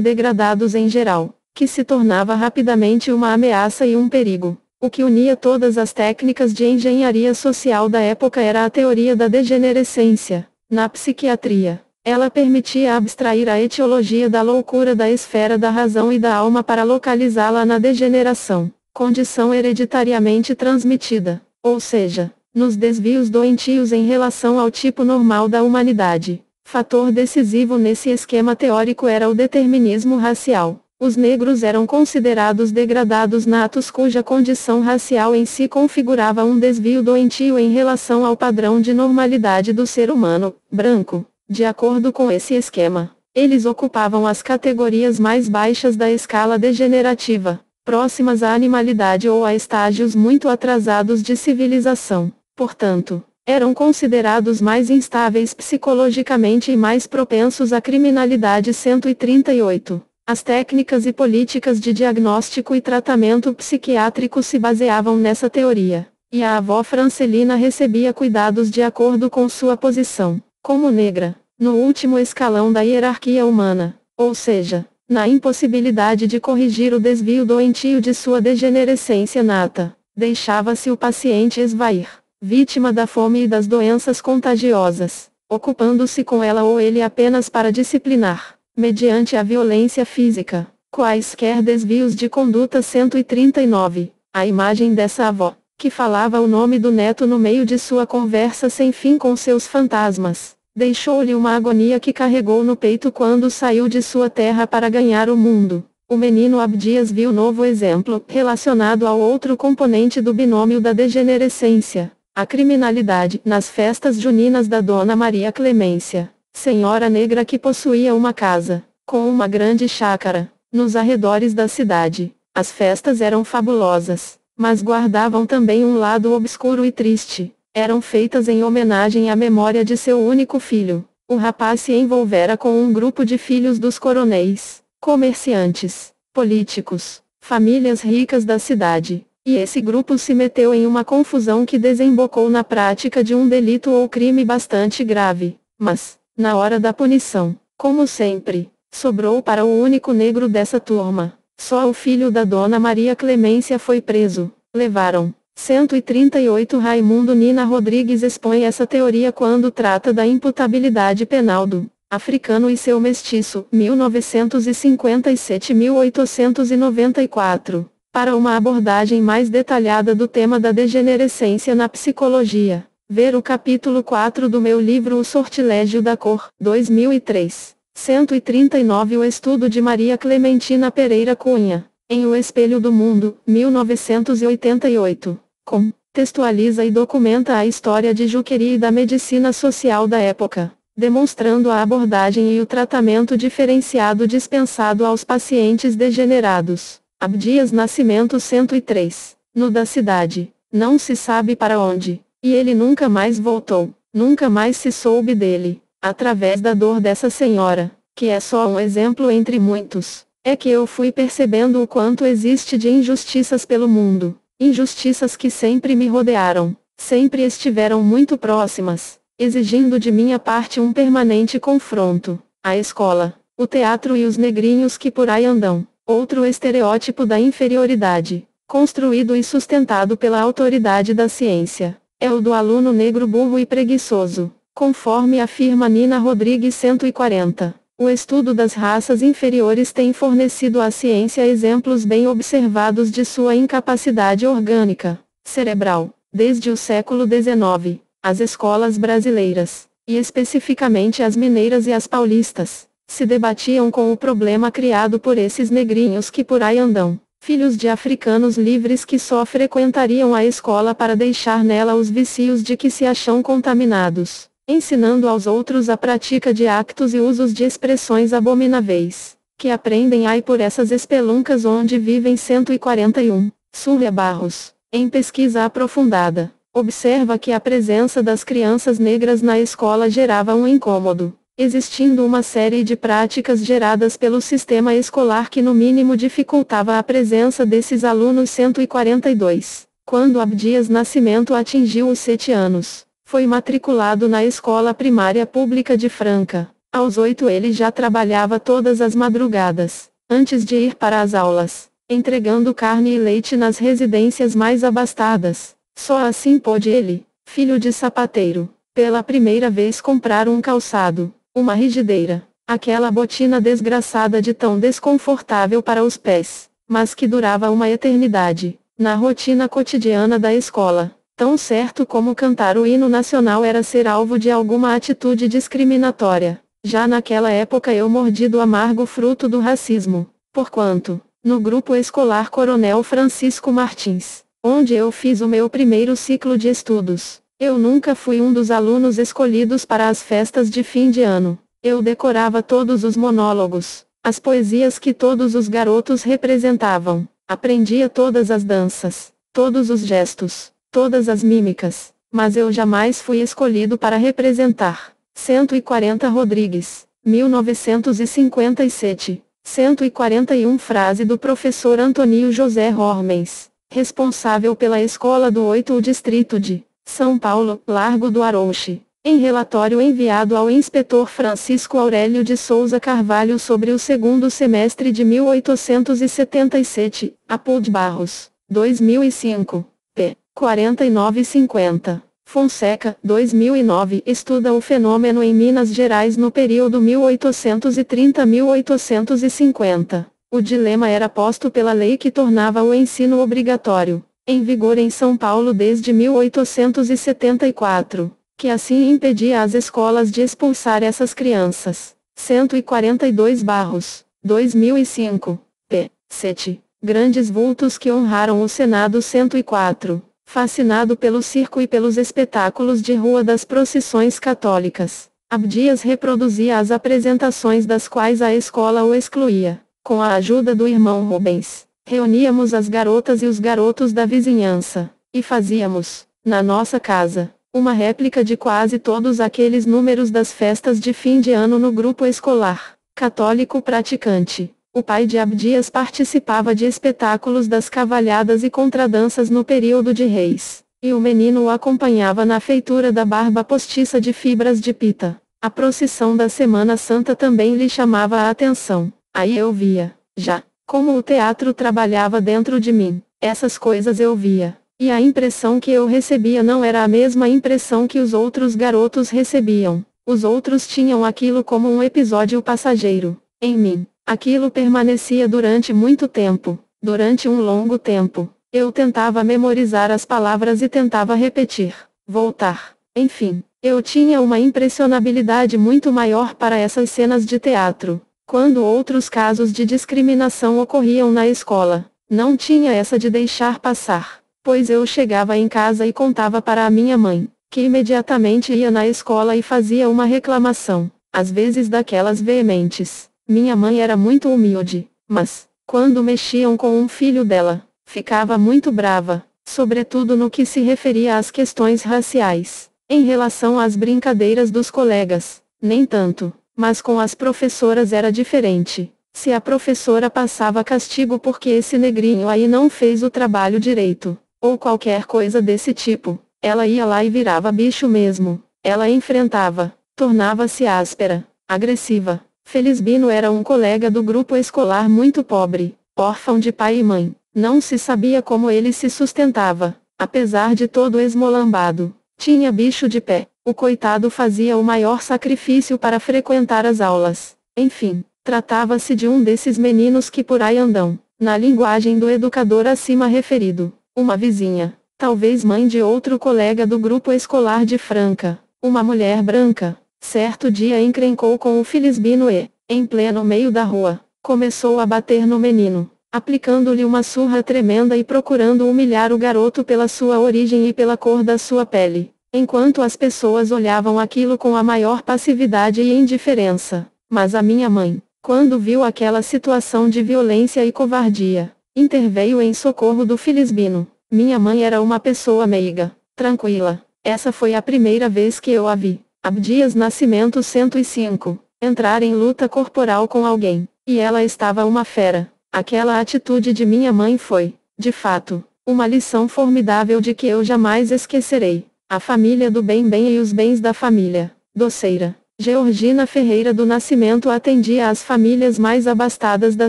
degradados em geral, que se tornava rapidamente uma ameaça e um perigo. O que unia todas as técnicas de engenharia social da época era a teoria da degenerescência. Na psiquiatria, ela permitia abstrair a etiologia da loucura da esfera da razão e da alma para localizá-la na degeneração, condição hereditariamente transmitida, ou seja, nos desvios doentios em relação ao tipo normal da humanidade. Fator decisivo nesse esquema teórico era o determinismo racial. Os negros eram considerados degradados natos cuja condição racial em si configurava um desvio doentio em relação ao padrão de normalidade do ser humano, branco. De acordo com esse esquema, eles ocupavam as categorias mais baixas da escala degenerativa, próximas à animalidade ou a estágios muito atrasados de civilização. Portanto, eram considerados mais instáveis psicologicamente e mais propensos à criminalidade. 138. As técnicas e políticas de diagnóstico e tratamento psiquiátrico se baseavam nessa teoria, e a avó Francelina recebia cuidados de acordo com sua posição, como negra, no último escalão da hierarquia humana, ou seja, na impossibilidade de corrigir o desvio doentio de sua degenerescência nata. Deixava-se o paciente esvair, vítima da fome e das doenças contagiosas, ocupando-se com ela ou ele apenas para disciplinar, mediante a violência física, quaisquer desvios de conduta. 139. A imagem dessa avó, que falava o nome do neto no meio de sua conversa sem fim com seus fantasmas, deixou-lhe uma agonia que carregou no peito quando saiu de sua terra para ganhar o mundo. O menino Abdias viu novo exemplo, relacionado ao outro componente do binômio da degenerescência, a criminalidade, nas festas juninas da Dona Maria Clemência, senhora negra que possuía uma casa, com uma grande chácara, nos arredores da cidade. As festas eram fabulosas, mas guardavam também um lado obscuro e triste. Eram feitas em homenagem à memória de seu único filho. O rapaz se envolvera com um grupo de filhos dos coronéis, comerciantes, políticos, famílias ricas da cidade. E esse grupo se meteu em uma confusão que desembocou na prática de um delito ou crime bastante grave. Mas, na hora da punição, como sempre, sobrou para o único negro dessa turma. Só o filho da Dona Maria Clemência foi preso. Levaram. 138. Raimundo Nina Rodrigues expõe essa teoria quando trata da imputabilidade penal do africano e seu mestiço, 1957-1894, para uma abordagem mais detalhada do tema da degenerescência na psicologia. Ver o capítulo 4 do meu livro O Sortilégio da Cor, 2003. 139. O estudo de Maria Clementina Pereira Cunha, em O Espelho do Mundo, 1988. Contextualiza e documenta a história de Juqueri e da medicina social da época, demonstrando a abordagem e o tratamento diferenciado dispensado aos pacientes degenerados. Abdias Nascimento 103. No da cidade, não se sabe para onde. E ele nunca mais voltou, nunca mais se soube dele. Através da dor dessa senhora, que é só um exemplo entre muitos, é que eu fui percebendo o quanto existe de injustiças pelo mundo. Injustiças que sempre me rodearam, sempre estiveram muito próximas, exigindo de minha parte um permanente confronto. A escola, o teatro e os negrinhos que por aí andam. Outro estereótipo da inferioridade, construído e sustentado pela autoridade da ciência, é o do aluno negro burro e preguiçoso, conforme afirma Nina Rodrigues 140. O estudo das raças inferiores tem fornecido à ciência exemplos bem observados de sua incapacidade orgânica, cerebral. Desde o século XIX, as escolas brasileiras, e especificamente as mineiras e as paulistas, se debatiam com o problema criado por esses negrinhos que por aí andam, filhos de africanos livres que só frequentariam a escola para deixar nela os vícios de que se acham contaminados. ensinando aos outros a prática de actos e usos de expressões abomináveis, que aprendem aí por essas espeluncas onde vivem 141. Súria Barros, em pesquisa aprofundada, observa que a presença das crianças negras na escola gerava um incômodo, existindo uma série de práticas geradas pelo sistema escolar que no mínimo dificultava a presença desses alunos. 142. Quando Abdias Nascimento atingiu os 7 anos, foi matriculado na escola primária pública de Franca. Aos 8 ele já trabalhava todas as madrugadas, antes de ir para as aulas, entregando carne e leite nas residências mais abastadas. Só assim pôde ele, filho de sapateiro, pela primeira vez comprar um calçado, uma rigideira, aquela botina desgraçada de tão desconfortável para os pés, mas que durava uma eternidade, na rotina cotidiana da escola. Tão certo como cantar o hino nacional era ser alvo de alguma atitude discriminatória. Já naquela época eu mordi do amargo fruto do racismo, porquanto, no grupo escolar Coronel Francisco Martins, onde eu fiz o meu primeiro ciclo de estudos, eu nunca fui um dos alunos escolhidos para as festas de fim de ano. Eu decorava todos os monólogos, as poesias que todos os garotos representavam, aprendia todas as danças, todos os gestos, todas as mímicas, mas eu jamais fui escolhido para representar. 140 Rodrigues, 1957. 141 Frase do professor Antônio José Hormens, responsável pela Escola do 8 o Distrito de São Paulo, Largo do Arouche, em relatório enviado ao inspetor Francisco Aurélio de Souza Carvalho sobre o segundo semestre de 1877, Apud Barros, 2005, p. 4950. Fonseca, 2009, estuda o fenômeno em Minas Gerais no período 1830-1850. O dilema era posto pela lei que tornava o ensino obrigatório, em vigor em São Paulo desde 1874, que assim impedia as escolas de expulsar essas crianças. 142 Barros, 2005, p. 7. Grandes vultos que honraram o Senado. 104. Fascinado pelo circo e pelos espetáculos de rua das procissões católicas, Abdias reproduzia as apresentações das quais a escola o excluía. Com a ajuda do irmão Rubens, reuníamos as garotas e os garotos da vizinhança, e fazíamos, na nossa casa, uma réplica de quase todos aqueles números das festas de fim de ano no grupo escolar católico praticante. O pai de Abdias participava de espetáculos das cavalhadas e contradanças no período de Reis, e o menino o acompanhava na feitura da barba postiça de fibras de pita. A procissão da Semana Santa também lhe chamava a atenção. Aí eu via, já, como o teatro trabalhava dentro de mim. Essas coisas eu via, e a impressão que eu recebia não era a mesma impressão que os outros garotos recebiam. Os outros tinham aquilo como um episódio passageiro. Em mim, aquilo permanecia durante muito tempo, durante um longo tempo. Eu tentava memorizar as palavras e tentava repetir, voltar. Enfim, eu tinha uma impressionabilidade muito maior para essas cenas de teatro. Quando outros casos de discriminação ocorriam na escola, não tinha essa de deixar passar, pois eu chegava em casa e contava para a minha mãe, que imediatamente ia na escola e fazia uma reclamação, às vezes daquelas veementes. Minha mãe era muito humilde, mas, quando mexiam com um filho dela, ficava muito brava, sobretudo no que se referia às questões raciais. Em relação às brincadeiras dos colegas, nem tanto, mas com as professoras era diferente. Se a professora passava castigo porque esse negrinho aí não fez o trabalho direito, ou qualquer coisa desse tipo, ela ia lá e virava bicho mesmo. Ela enfrentava, tornava-se áspera, agressiva. Felisbino era um colega do grupo escolar muito pobre, órfão de pai e mãe. Não se sabia como ele se sustentava, apesar de todo esmolambado. Tinha bicho de pé. O coitado fazia o maior sacrifício para frequentar as aulas. Enfim, tratava-se de um desses meninos que por aí andam, na linguagem do educador acima referido. Uma vizinha, talvez mãe de outro colega do grupo escolar de Franca, uma mulher branca, certo dia encrencou com o Felisbino e, em pleno meio da rua, começou a bater no menino, aplicando-lhe uma surra tremenda e procurando humilhar o garoto pela sua origem e pela cor da sua pele. enquanto as pessoas olhavam aquilo com a maior passividade e indiferença. Mas a minha mãe, quando viu aquela situação de violência e covardia, interveio em socorro do Felisbino. Minha mãe era uma pessoa meiga, tranquila. Essa foi a primeira vez que eu a vi. Abdias Nascimento 105. Entrar em luta corporal com alguém. E ela estava uma fera. Aquela atitude de minha mãe foi, de fato, uma lição formidável de que eu jamais esquecerei. A família do bem e os bens da família. Doceira. Georgina Ferreira do Nascimento atendia às famílias mais abastadas da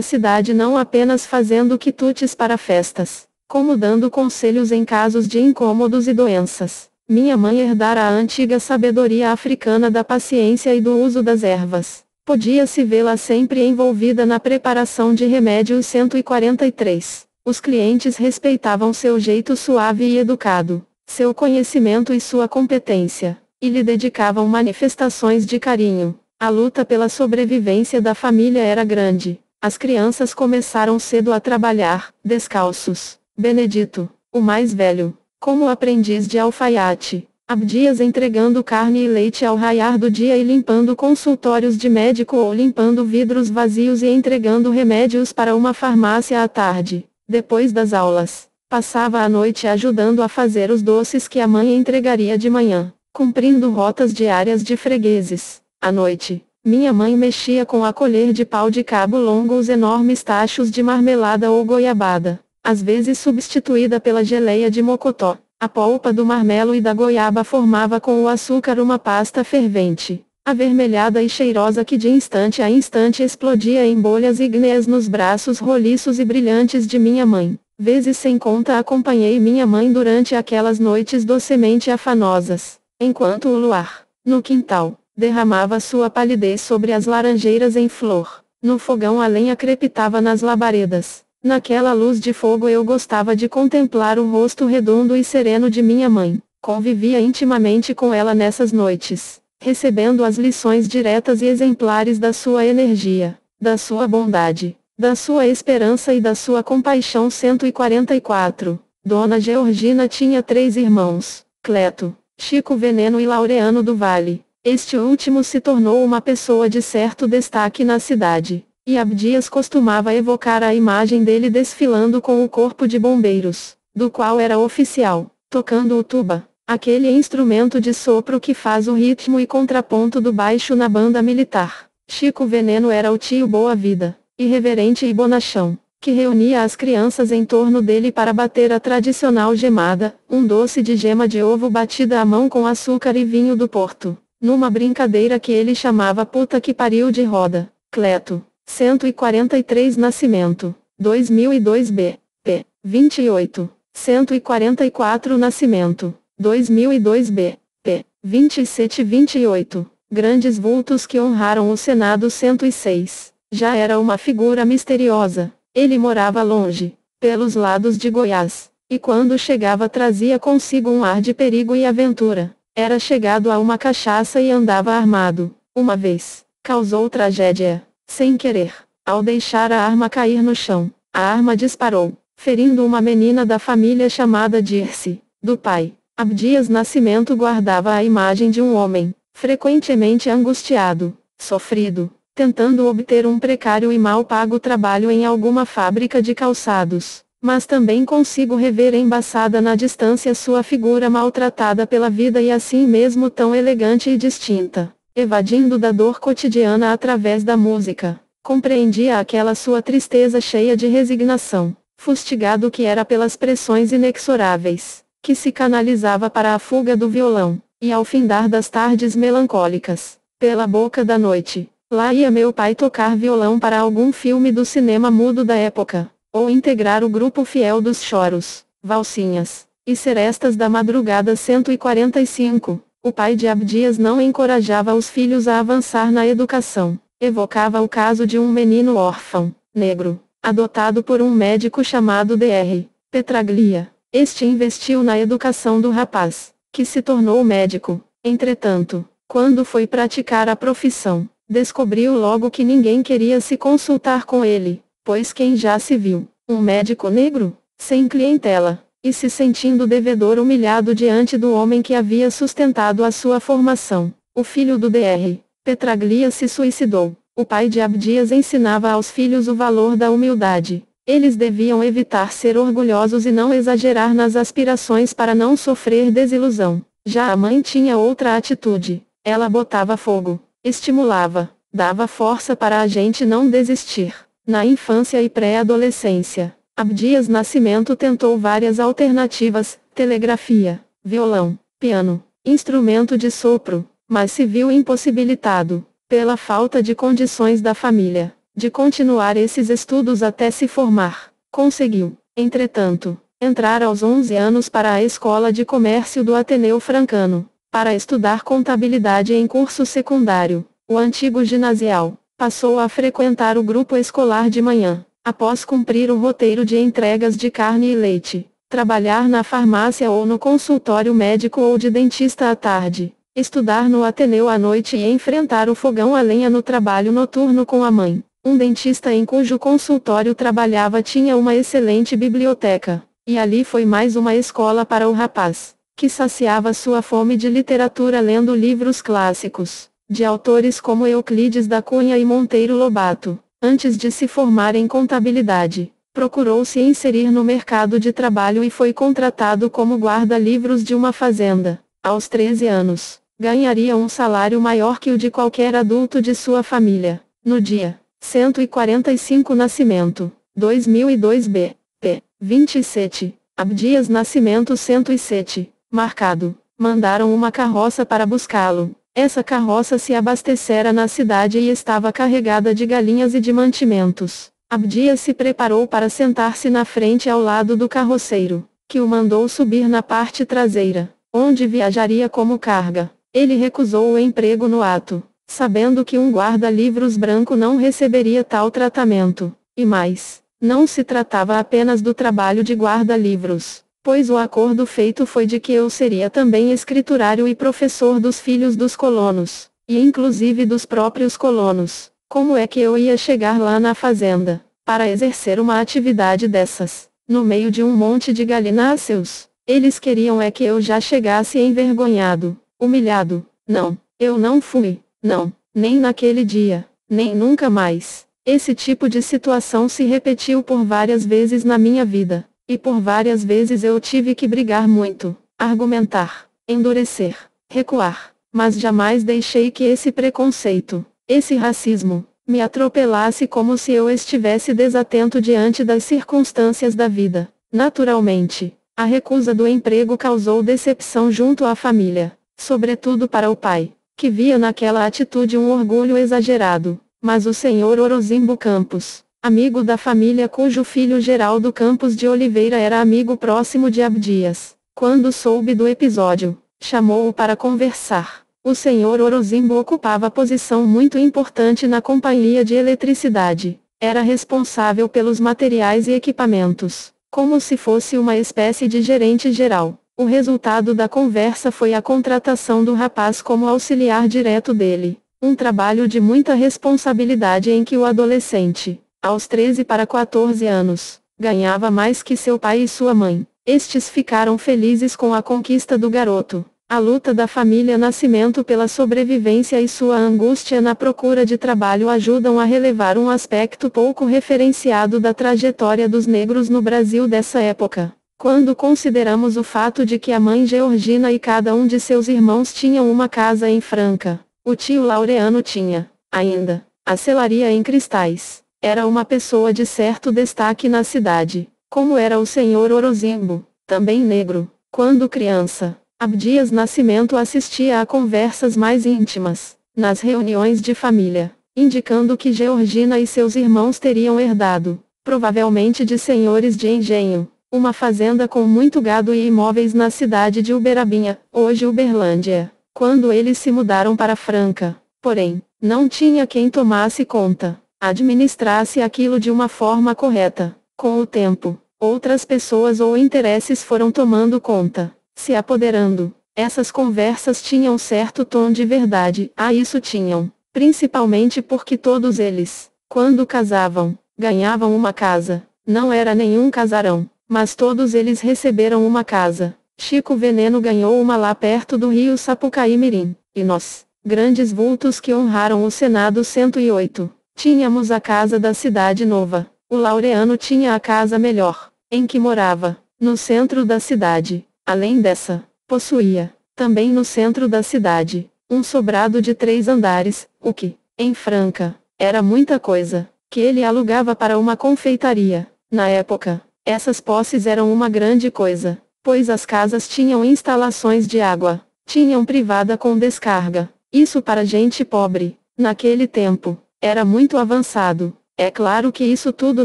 cidade, não apenas fazendo quitutes para festas, como dando conselhos em casos de incômodos e doenças. Minha mãe herdara a antiga sabedoria africana da paciência e do uso das ervas. Podia-se vê-la sempre envolvida na preparação de remédios. 143. Os clientes respeitavam seu jeito suave e educado, seu conhecimento e sua competência, e lhe dedicavam manifestações de carinho. A luta pela sobrevivência da família era grande. As crianças começaram cedo a trabalhar, descalços. Benedito, o mais velho, como aprendiz de alfaiate, Abdias entregando carne e leite ao raiar do dia e limpando consultórios de médico ou limpando vidros vazios e entregando remédios para uma farmácia à tarde. Depois das aulas, passava a noite ajudando a fazer os doces que a mãe entregaria de manhã, cumprindo rotas diárias de fregueses. À noite, minha mãe mexia com a colher de pau de cabo longo os enormes tachos de marmelada ou goiabada, às vezes substituída pela geleia de mocotó. A polpa do marmelo e da goiaba formava com o açúcar uma pasta fervente, avermelhada e cheirosa que de instante a instante explodia em bolhas ígneas nos braços roliços e brilhantes de minha mãe. Vezes sem conta acompanhei minha mãe durante aquelas noites docemente afanosas, enquanto o luar, no quintal, derramava sua palidez sobre as laranjeiras em flor. No fogão a lenha crepitava nas labaredas. Naquela luz de fogo eu gostava de contemplar o rosto redondo e sereno de minha mãe. Convivia intimamente com ela nessas noites, recebendo as lições diretas e exemplares da sua energia, da sua bondade, da sua esperança e da sua compaixão. 144. Dona Georgina tinha 3 irmãos, Cleto, Chico Veneno e Laureano do Vale. Este último se tornou uma pessoa de certo destaque na cidade. E Abdias costumava evocar a imagem dele desfilando com o corpo de bombeiros, do qual era oficial, tocando o tuba, aquele instrumento de sopro que faz o ritmo e contraponto do baixo na banda militar. Chico Veneno era o tio boa-vida, irreverente e bonachão, que reunia as crianças em torno dele para bater a tradicional gemada, um doce de gema de ovo batida à mão com açúcar e vinho do Porto, numa brincadeira que ele chamava puta que pariu de roda. Cleto, 143 Nascimento, 2002 B, p. 28, 144 Nascimento, 2002 B, p. 27-28, grandes vultos que honraram o Senado. 106, já era uma figura misteriosa. Ele morava longe, pelos lados de Goiás, e quando chegava trazia consigo um ar de perigo e aventura. Era chegado a uma cachaça e andava armado. Uma vez, causou tragédia. Sem querer, ao deixar a arma cair no chão, a arma disparou, ferindo uma menina da família chamada Dirce, do pai. Abdias Nascimento guardava a imagem de um homem, frequentemente angustiado, sofrido, tentando obter um precário e mal pago trabalho em alguma fábrica de calçados, mas também consigo rever embaçada na distância sua figura maltratada pela vida e assim mesmo tão elegante e distinta. Evadindo da dor cotidiana através da música, compreendia aquela sua tristeza cheia de resignação, fustigado que era pelas pressões inexoráveis, que se canalizava para a fuga do violão, e ao findar das tardes melancólicas, pela boca da noite, lá ia meu pai tocar violão para algum filme do cinema mudo da época, ou integrar o grupo fiel dos choros, valsinhas, e serestas da madrugada. 145. O pai de Abdias não encorajava os filhos a avançar na educação. Evocava o caso de um menino órfão, negro, adotado por um médico chamado Dr. Petraglia. Este investiu na educação do rapaz, que se tornou médico. Entretanto, quando foi praticar a profissão, descobriu logo que ninguém queria se consultar com ele, pois quem já se viu, um médico negro, sem clientela, e se sentindo devedor humilhado diante do homem que havia sustentado a sua formação. O filho do Dr. Petraglia se suicidou. O pai de Abdias ensinava aos filhos o valor da humildade. Eles deviam evitar ser orgulhosos e não exagerar nas aspirações para não sofrer desilusão. Já a mãe tinha outra atitude. Ela botava fogo, estimulava, dava força para a gente não desistir. Na infância e pré-adolescência, Abdias Nascimento tentou várias alternativas: telegrafia, violão, piano, instrumento de sopro, mas se viu impossibilitado, pela falta de condições da família, de continuar esses estudos até se formar. Conseguiu, entretanto, entrar aos 11 anos para a Escola de Comércio do Ateneu Francano, para estudar contabilidade em curso secundário, o antigo ginasial. Passou a frequentar o grupo escolar de manhã, após cumprir o roteiro de entregas de carne e leite, trabalhar na farmácia ou no consultório médico ou de dentista à tarde, estudar no Ateneu à noite e enfrentar o fogão a lenha no trabalho noturno com a mãe. Um dentista em cujo consultório trabalhava tinha uma excelente biblioteca, e ali foi mais uma escola para o rapaz, que saciava sua fome de literatura lendo livros clássicos, de autores como Euclides da Cunha e Monteiro Lobato. Antes de se formar em contabilidade, procurou se inserir no mercado de trabalho e foi contratado como guarda-livros de uma fazenda. Aos 13 anos, ganharia um salário maior que o de qualquer adulto de sua família. No dia 145 Nascimento, 2002 p. 27, Abdias Nascimento 107, marcado. Mandaram uma carroça para buscá-lo. Essa carroça se abastecera na cidade e estava carregada de galinhas e de mantimentos. Abdias se preparou para sentar-se na frente ao lado do carroceiro, que o mandou subir na parte traseira, onde viajaria como carga. Ele recusou o emprego no ato, sabendo que um guarda-livros branco não receberia tal tratamento. E mais, não se tratava apenas do trabalho de guarda-livros, pois o acordo feito foi de que eu seria também escriturário e professor dos filhos dos colonos, e inclusive dos próprios colonos. Como é que eu ia chegar lá na fazenda, para exercer uma atividade dessas, no meio de um monte de galináceos? Eles queriam é que eu já chegasse envergonhado, humilhado. Não, eu não fui, não, nem naquele dia, nem nunca mais. Esse tipo de situação se repetiu por várias vezes na minha vida. E por várias vezes eu tive que brigar muito, argumentar, endurecer, recuar, mas jamais deixei que esse preconceito, esse racismo, me atropelasse como se eu estivesse desatento diante das circunstâncias da vida. Naturalmente, a recusa do emprego causou decepção junto à família, sobretudo para o pai, que via naquela atitude um orgulho exagerado. Mas o senhor Orozimbo Campos, amigo da família cujo filho Geraldo Campos de Oliveira era amigo próximo de Abdias, quando soube do episódio, chamou-o para conversar. O senhor Orozimbo ocupava posição muito importante na companhia de eletricidade. Era responsável pelos materiais e equipamentos, como se fosse uma espécie de gerente geral. O resultado da conversa foi a contratação do rapaz como auxiliar direto dele. Um trabalho de muita responsabilidade em que o adolescente, aos 13 para 14 anos, ganhava mais que seu pai e sua mãe. Estes ficaram felizes com a conquista do garoto. A luta da família Nascimento pela sobrevivência e sua angústia na procura de trabalho ajudam a relevar um aspecto pouco referenciado da trajetória dos negros no Brasil dessa época. Quando consideramos o fato de que a mãe Georgina e cada um de seus irmãos tinham uma casa em Franca, o tio Laureano tinha, ainda, a celaria em Cristais. Era uma pessoa de certo destaque na cidade, como era o senhor Orozimbo, também negro. Quando criança, Abdias Nascimento assistia a conversas mais íntimas, nas reuniões de família, indicando que Georgina e seus irmãos teriam herdado, provavelmente de senhores de engenho, uma fazenda com muito gado e imóveis na cidade de Uberabinha, hoje Uberlândia, quando eles se mudaram para Franca. Porém, não tinha quem tomasse conta, administrasse aquilo de uma forma correta. Com o tempo, outras pessoas ou interesses foram tomando conta, se apoderando. Essas conversas tinham certo tom de verdade. Isso tinham, principalmente porque todos eles, quando casavam, ganhavam uma casa. Não era nenhum casarão, mas todos eles receberam uma casa. Chico Veneno ganhou uma lá perto do rio Sapucaí-Mirim, e nós, grandes vultos que honraram o Senado 108, tínhamos a casa da Cidade Nova. O Laureano tinha a casa melhor, em que morava, no centro da cidade. Além dessa, possuía, também no centro da cidade, um sobrado de 3 andares, o que, em Franca, era muita coisa, que ele alugava para uma confeitaria. Na época, essas posses eram uma grande coisa, pois as casas tinham instalações de água, tinham privada com descarga. Isso para gente pobre, naquele tempo, era muito avançado. É claro que isso tudo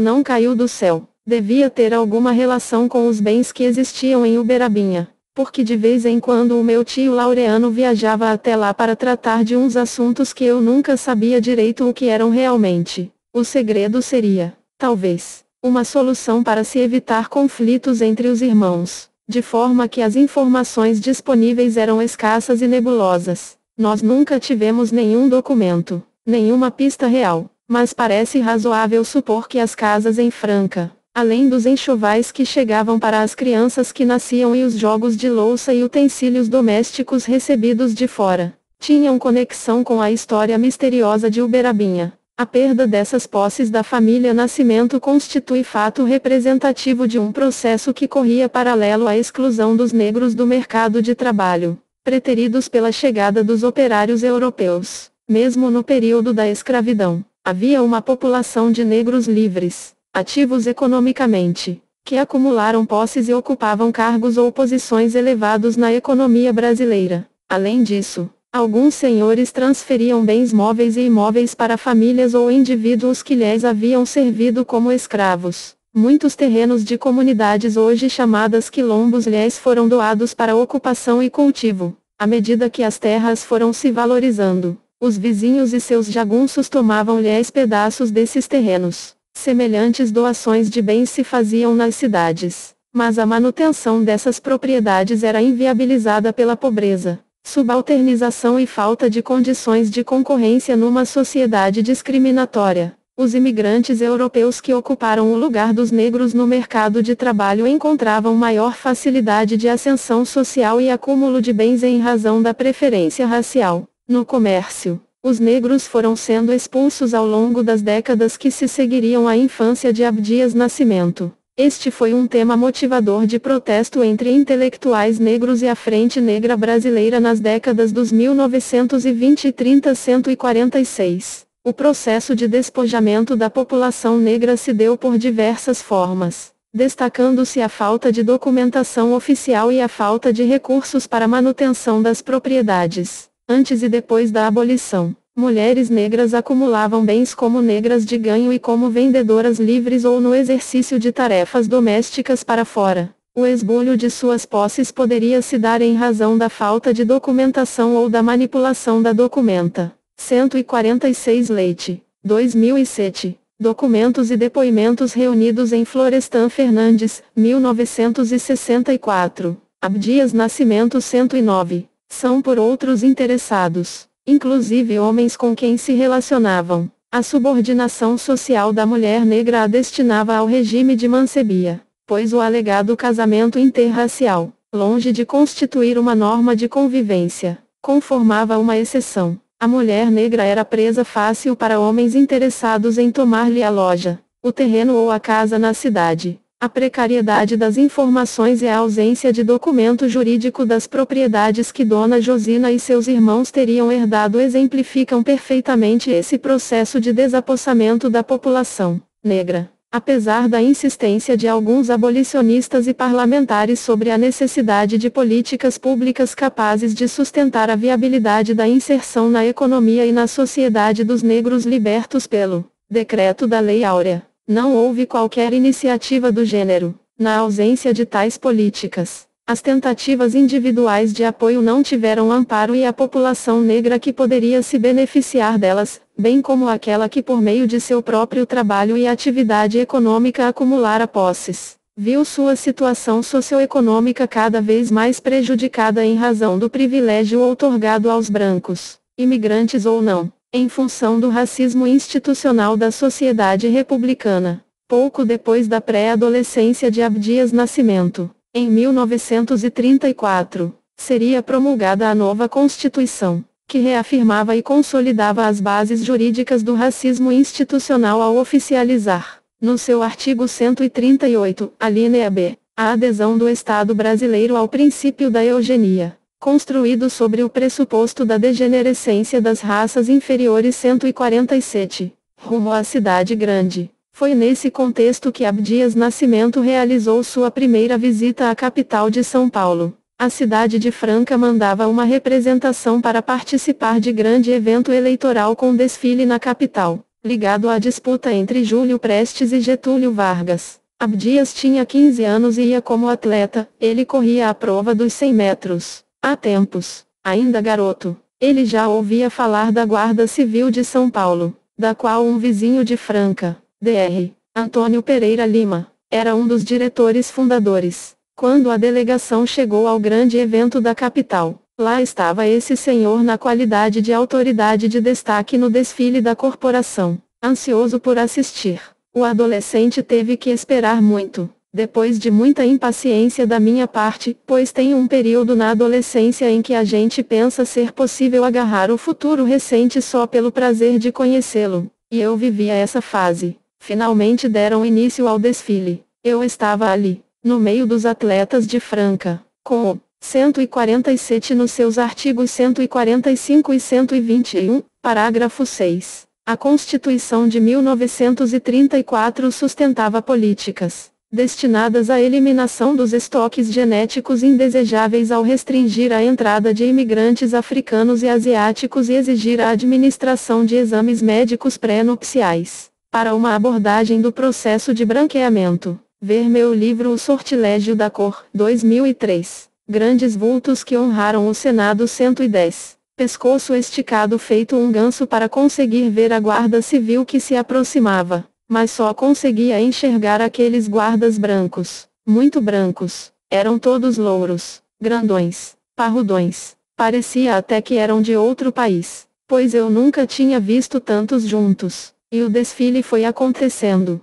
não caiu do céu, devia ter alguma relação com os bens que existiam em Uberabinha, porque de vez em quando o meu tio Laureano viajava até lá para tratar de uns assuntos que eu nunca sabia direito o que eram realmente. O segredo seria, talvez, uma solução para se evitar conflitos entre os irmãos, de forma que as informações disponíveis eram escassas e nebulosas. Nós nunca tivemos nenhum documento, nenhuma pista real. Mas parece razoável supor que as casas em Franca, além dos enxovais que chegavam para as crianças que nasciam e os jogos de louça e utensílios domésticos recebidos de fora, tinham conexão com a história misteriosa de Uberabinha. A perda dessas posses da família Nascimento constitui fato representativo de um processo que corria paralelo à exclusão dos negros do mercado de trabalho, preteridos pela chegada dos operários europeus, mesmo no período da escravidão. Havia uma população de negros livres, ativos economicamente, que acumularam posses e ocupavam cargos ou posições elevados na economia brasileira. Além disso, alguns senhores transferiam bens móveis e imóveis para famílias ou indivíduos que lhes haviam servido como escravos. Muitos terrenos de comunidades hoje chamadas quilombos lhes foram doados para ocupação e cultivo. À medida que as terras foram se valorizando, os vizinhos e seus jagunços tomavam-lhes pedaços desses terrenos. Semelhantes doações de bens se faziam nas cidades, mas a manutenção dessas propriedades era inviabilizada pela pobreza, subalternização e falta de condições de concorrência numa sociedade discriminatória. Os imigrantes europeus que ocuparam o lugar dos negros no mercado de trabalho encontravam maior facilidade de ascensão social e acúmulo de bens em razão da preferência racial. No comércio, os negros foram sendo expulsos ao longo das décadas que se seguiriam à infância de Abdias Nascimento. Este foi um tema motivador de protesto entre intelectuais negros e a Frente Negra Brasileira nas décadas dos 1920 e 30–146. O processo de despojamento da população negra se deu por diversas formas, destacando-se a falta de documentação oficial e a falta de recursos para a manutenção das propriedades. Antes e depois da abolição, mulheres negras acumulavam bens como negras de ganho e como vendedoras livres ou no exercício de tarefas domésticas para fora. O esbulho de suas posses poderia se dar em razão da falta de documentação ou da manipulação da documenta. 146 Leite, 2007. Documentos e depoimentos reunidos em Florestan Fernandes, 1964. Abdias Nascimento 109. São por outros interessados, inclusive homens com quem se relacionavam. A subordinação social da mulher negra a destinava ao regime de mancebia, pois o alegado casamento interracial, longe de constituir uma norma de convivência, conformava uma exceção. A mulher negra era presa fácil para homens interessados em tomar-lhe a loja, o terreno ou a casa na cidade. A precariedade das informações e a ausência de documento jurídico das propriedades que Dona Josina e seus irmãos teriam herdado exemplificam perfeitamente esse processo de desapossamento da população negra. Apesar da insistência de alguns abolicionistas e parlamentares sobre a necessidade de políticas públicas capazes de sustentar a viabilidade da inserção na economia e na sociedade dos negros libertos pelo Decreto da Lei Áurea, não houve qualquer iniciativa do gênero. Na ausência de tais políticas, as tentativas individuais de apoio não tiveram amparo e a população negra que poderia se beneficiar delas, bem como aquela que por meio de seu próprio trabalho e atividade econômica acumulara posses, viu sua situação socioeconômica cada vez mais prejudicada em razão do privilégio outorgado aos brancos, imigrantes ou não, em função do racismo institucional da sociedade republicana. pouco depois da pré-adolescência de Abdias Nascimento, em 1934, seria promulgada a nova Constituição, que reafirmava e consolidava as bases jurídicas do racismo institucional ao oficializar, no seu artigo 138, a linha B, a adesão do Estado brasileiro ao princípio da eugenia, construído sobre o pressuposto da degenerescência das raças inferiores. 147, rumo à cidade grande. Foi nesse contexto que Abdias Nascimento realizou sua primeira visita à capital de São Paulo. A cidade de Franca mandava uma representação para participar de grande evento eleitoral com desfile na capital, ligado à disputa entre Júlio Prestes e Getúlio Vargas. Abdias tinha 15 anos e ia como atleta. Ele corria a prova dos 100 metros. Há tempos, ainda garoto, ele já ouvia falar da Guarda Civil de São Paulo, da qual um vizinho de Franca, Dr. Antônio Pereira Lima, era um dos diretores fundadores. Quando a delegação chegou ao grande evento da capital, lá estava esse senhor na qualidade de autoridade de destaque no desfile da corporação, ansioso por assistir. O adolescente teve que esperar muito, depois de muita impaciência da minha parte, pois tem um período na adolescência em que a gente pensa ser possível agarrar o futuro recente só pelo prazer de conhecê-lo, e eu vivia essa fase. Finalmente deram início ao desfile. Eu estava ali, no meio dos atletas de Franca, com o 147 nos seus artigos 145 e 121, parágrafo 6. A Constituição de 1934 sustentava políticas destinadas à eliminação dos estoques genéticos indesejáveis ao restringir a entrada de imigrantes africanos e asiáticos e exigir a administração de exames médicos pré-nupciais, para uma abordagem do processo de branqueamento. Ver meu livro O Sortilégio da Cor, 2003. Grandes vultos que honraram o Senado. 110. Pescoço esticado feito um ganso para conseguir ver a Guarda Civil que se aproximava, mas só conseguia enxergar aqueles guardas brancos, muito brancos. Eram todos louros, grandões, parrudões. Parecia até que eram de outro país, pois eu nunca tinha visto tantos juntos. E o desfile foi acontecendo,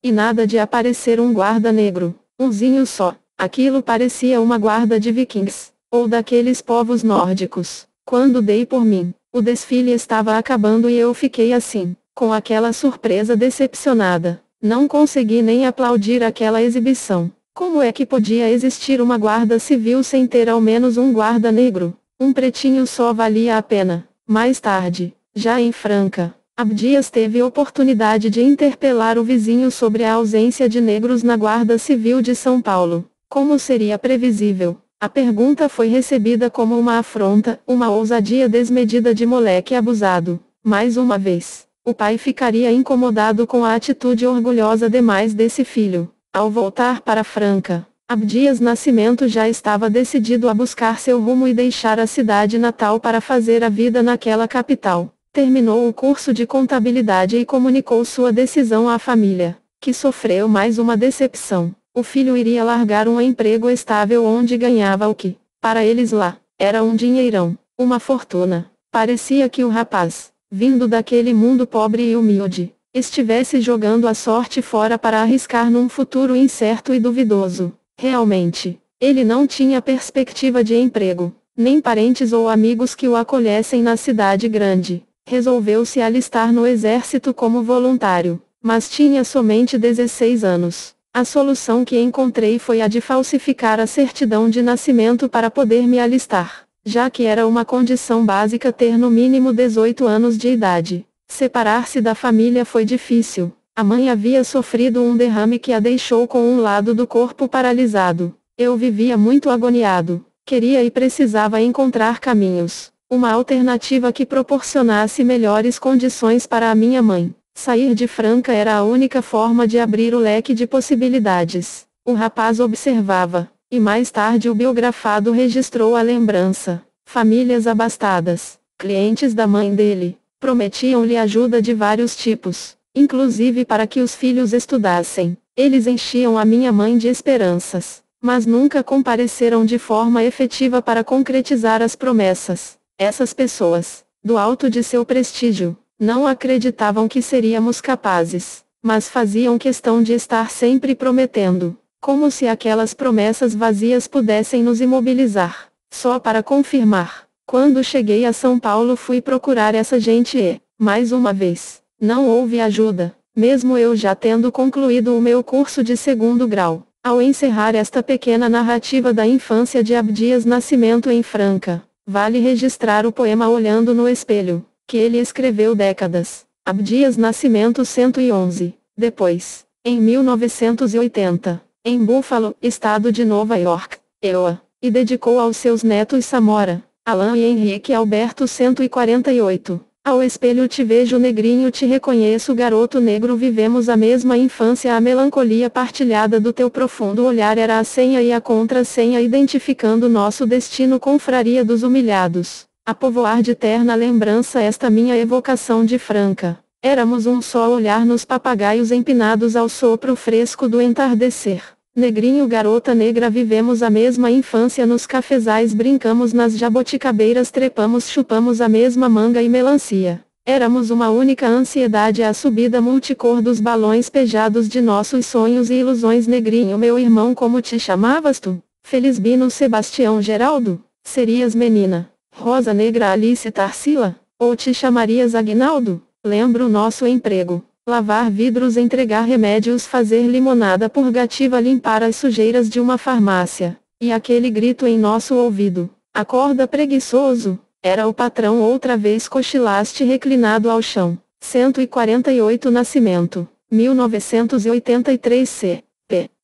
e nada de aparecer um guarda negro, umzinho só. Aquilo parecia uma guarda de vikings, ou daqueles povos nórdicos. Quando dei por mim, o desfile estava acabando e eu fiquei assim, com aquela surpresa decepcionada. Não consegui nem aplaudir aquela exibição. Como é que podia existir uma guarda civil sem ter ao menos um guarda negro? Um pretinho só valia a pena. Mais tarde, já em Franca, Abdias teve oportunidade de interpelar o vizinho sobre a ausência de negros na Guarda Civil de São Paulo. Como seria previsível, a pergunta foi recebida como uma afronta, uma ousadia desmedida de moleque abusado. Mais uma vez, o pai ficaria incomodado com a atitude orgulhosa demais desse filho. Ao voltar para Franca, Abdias Nascimento já estava decidido a buscar seu rumo e deixar a cidade natal para fazer a vida naquela capital. Terminou o curso de contabilidade e comunicou sua decisão à família, que sofreu mais uma decepção. O filho iria largar um emprego estável onde ganhava o que, para eles lá, era um dinheirão, uma fortuna. Parecia que o rapaz, vindo daquele mundo pobre e humilde, estivesse jogando a sorte fora para arriscar num futuro incerto e duvidoso. Realmente, ele não tinha perspectiva de emprego, nem parentes ou amigos que o acolhessem na cidade grande. Resolveu se alistar no exército como voluntário, mas tinha somente 16 anos. A solução que encontrei foi a de falsificar a certidão de nascimento para poder me alistar, já que era uma condição básica ter no mínimo 18 anos de idade. Separar-se da família foi difícil. A mãe havia sofrido um derrame que a deixou com um lado do corpo paralisado. Eu vivia muito agoniado. Queria e precisava encontrar caminhos. Uma alternativa que proporcionasse melhores condições para a minha mãe. Sair de Franca era a única forma de abrir o leque de possibilidades. O rapaz observava, e mais tarde o biografado registrou a lembrança. Famílias abastadas, clientes da mãe dele, prometiam-lhe ajuda de vários tipos, inclusive para que os filhos estudassem. Eles enchiam a minha mãe de esperanças, mas nunca compareceram de forma efetiva para concretizar as promessas. Essas pessoas, do alto de seu prestígio, não acreditavam que seríamos capazes. mas faziam questão de estar sempre prometendo, como se aquelas promessas vazias pudessem nos imobilizar. Só para confirmar, quando cheguei a São Paulo fui procurar essa gente e, mais uma vez, não houve ajuda, mesmo eu já tendo concluído o meu curso de 2º grau. Ao encerrar esta pequena narrativa da infância de Abdias Nascimento em Franca, vale registrar o poema Olhando no Espelho, que ele escreveu décadas. Abdias Nascimento 111. Depois, em 1980, em Buffalo, estado de Nova York, EUA, e dedicou aos seus netos Samora, Alan e Henrique Alberto 148. Ao espelho te vejo negrinho, te reconheço garoto negro, vivemos a mesma infância, a melancolia partilhada do teu profundo olhar era a senha e a contrassenha identificando nosso destino, confraria dos humilhados, a povoar de terna lembrança esta minha evocação de Franca. Éramos um só olhar nos papagaios empinados ao sopro fresco do entardecer. Negrinho, garota negra, vivemos a mesma infância nos cafezais, brincamos nas jaboticabeiras, trepamos, chupamos a mesma manga e melancia. Éramos uma única ansiedade, a subida multicor dos balões pejados de nossos sonhos e ilusões. Negrinho, meu irmão, como te chamavas tu? Felisbino, Sebastião, Geraldo? Serias menina Rosa Negra, Alice, Tarsila? Ou te chamarias Aguinaldo? Lembro nosso emprego. Lavar vidros, entregar remédios, fazer limonada purgativa, limpar as sujeiras de uma farmácia. E aquele grito em nosso ouvido: acorda, preguiçoso. Era o patrão. Outra vez cochilaste reclinado ao chão. 148 Nascimento, 1983 c.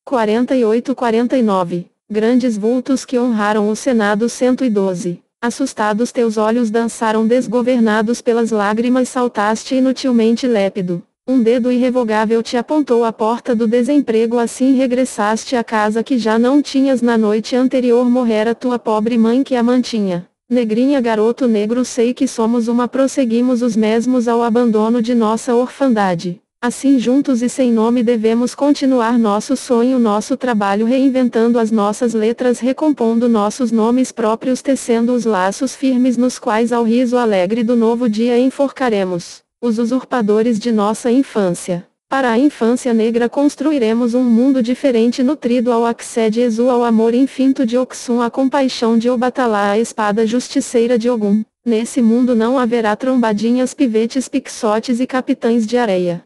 48-49. Grandes vultos que honraram o Senado 112. Assustados teus olhos dançaram desgovernados pelas lágrimas, saltaste inutilmente lépido. Um dedo irrevogável te apontou à porta do desemprego, assim regressaste à casa que já não tinhas. Na noite anterior morrera tua pobre mãe que a mantinha. Negrinha, garoto negro, sei que somos uma, prosseguimos os mesmos ao abandono de nossa orfandade. Assim juntos e sem nome devemos continuar nosso sonho, nosso trabalho, reinventando as nossas letras, recompondo nossos nomes próprios, tecendo os laços firmes nos quais ao riso alegre do novo dia enforcaremos os usurpadores de nossa infância. Para a infância negra construiremos um mundo diferente, nutrido ao Axé de Exu, ao amor infinito de Oxum, à compaixão de Obatalá, a espada justiceira de Ogum. Nesse mundo não haverá trombadinhas, pivetes, pixotes e capitães de areia.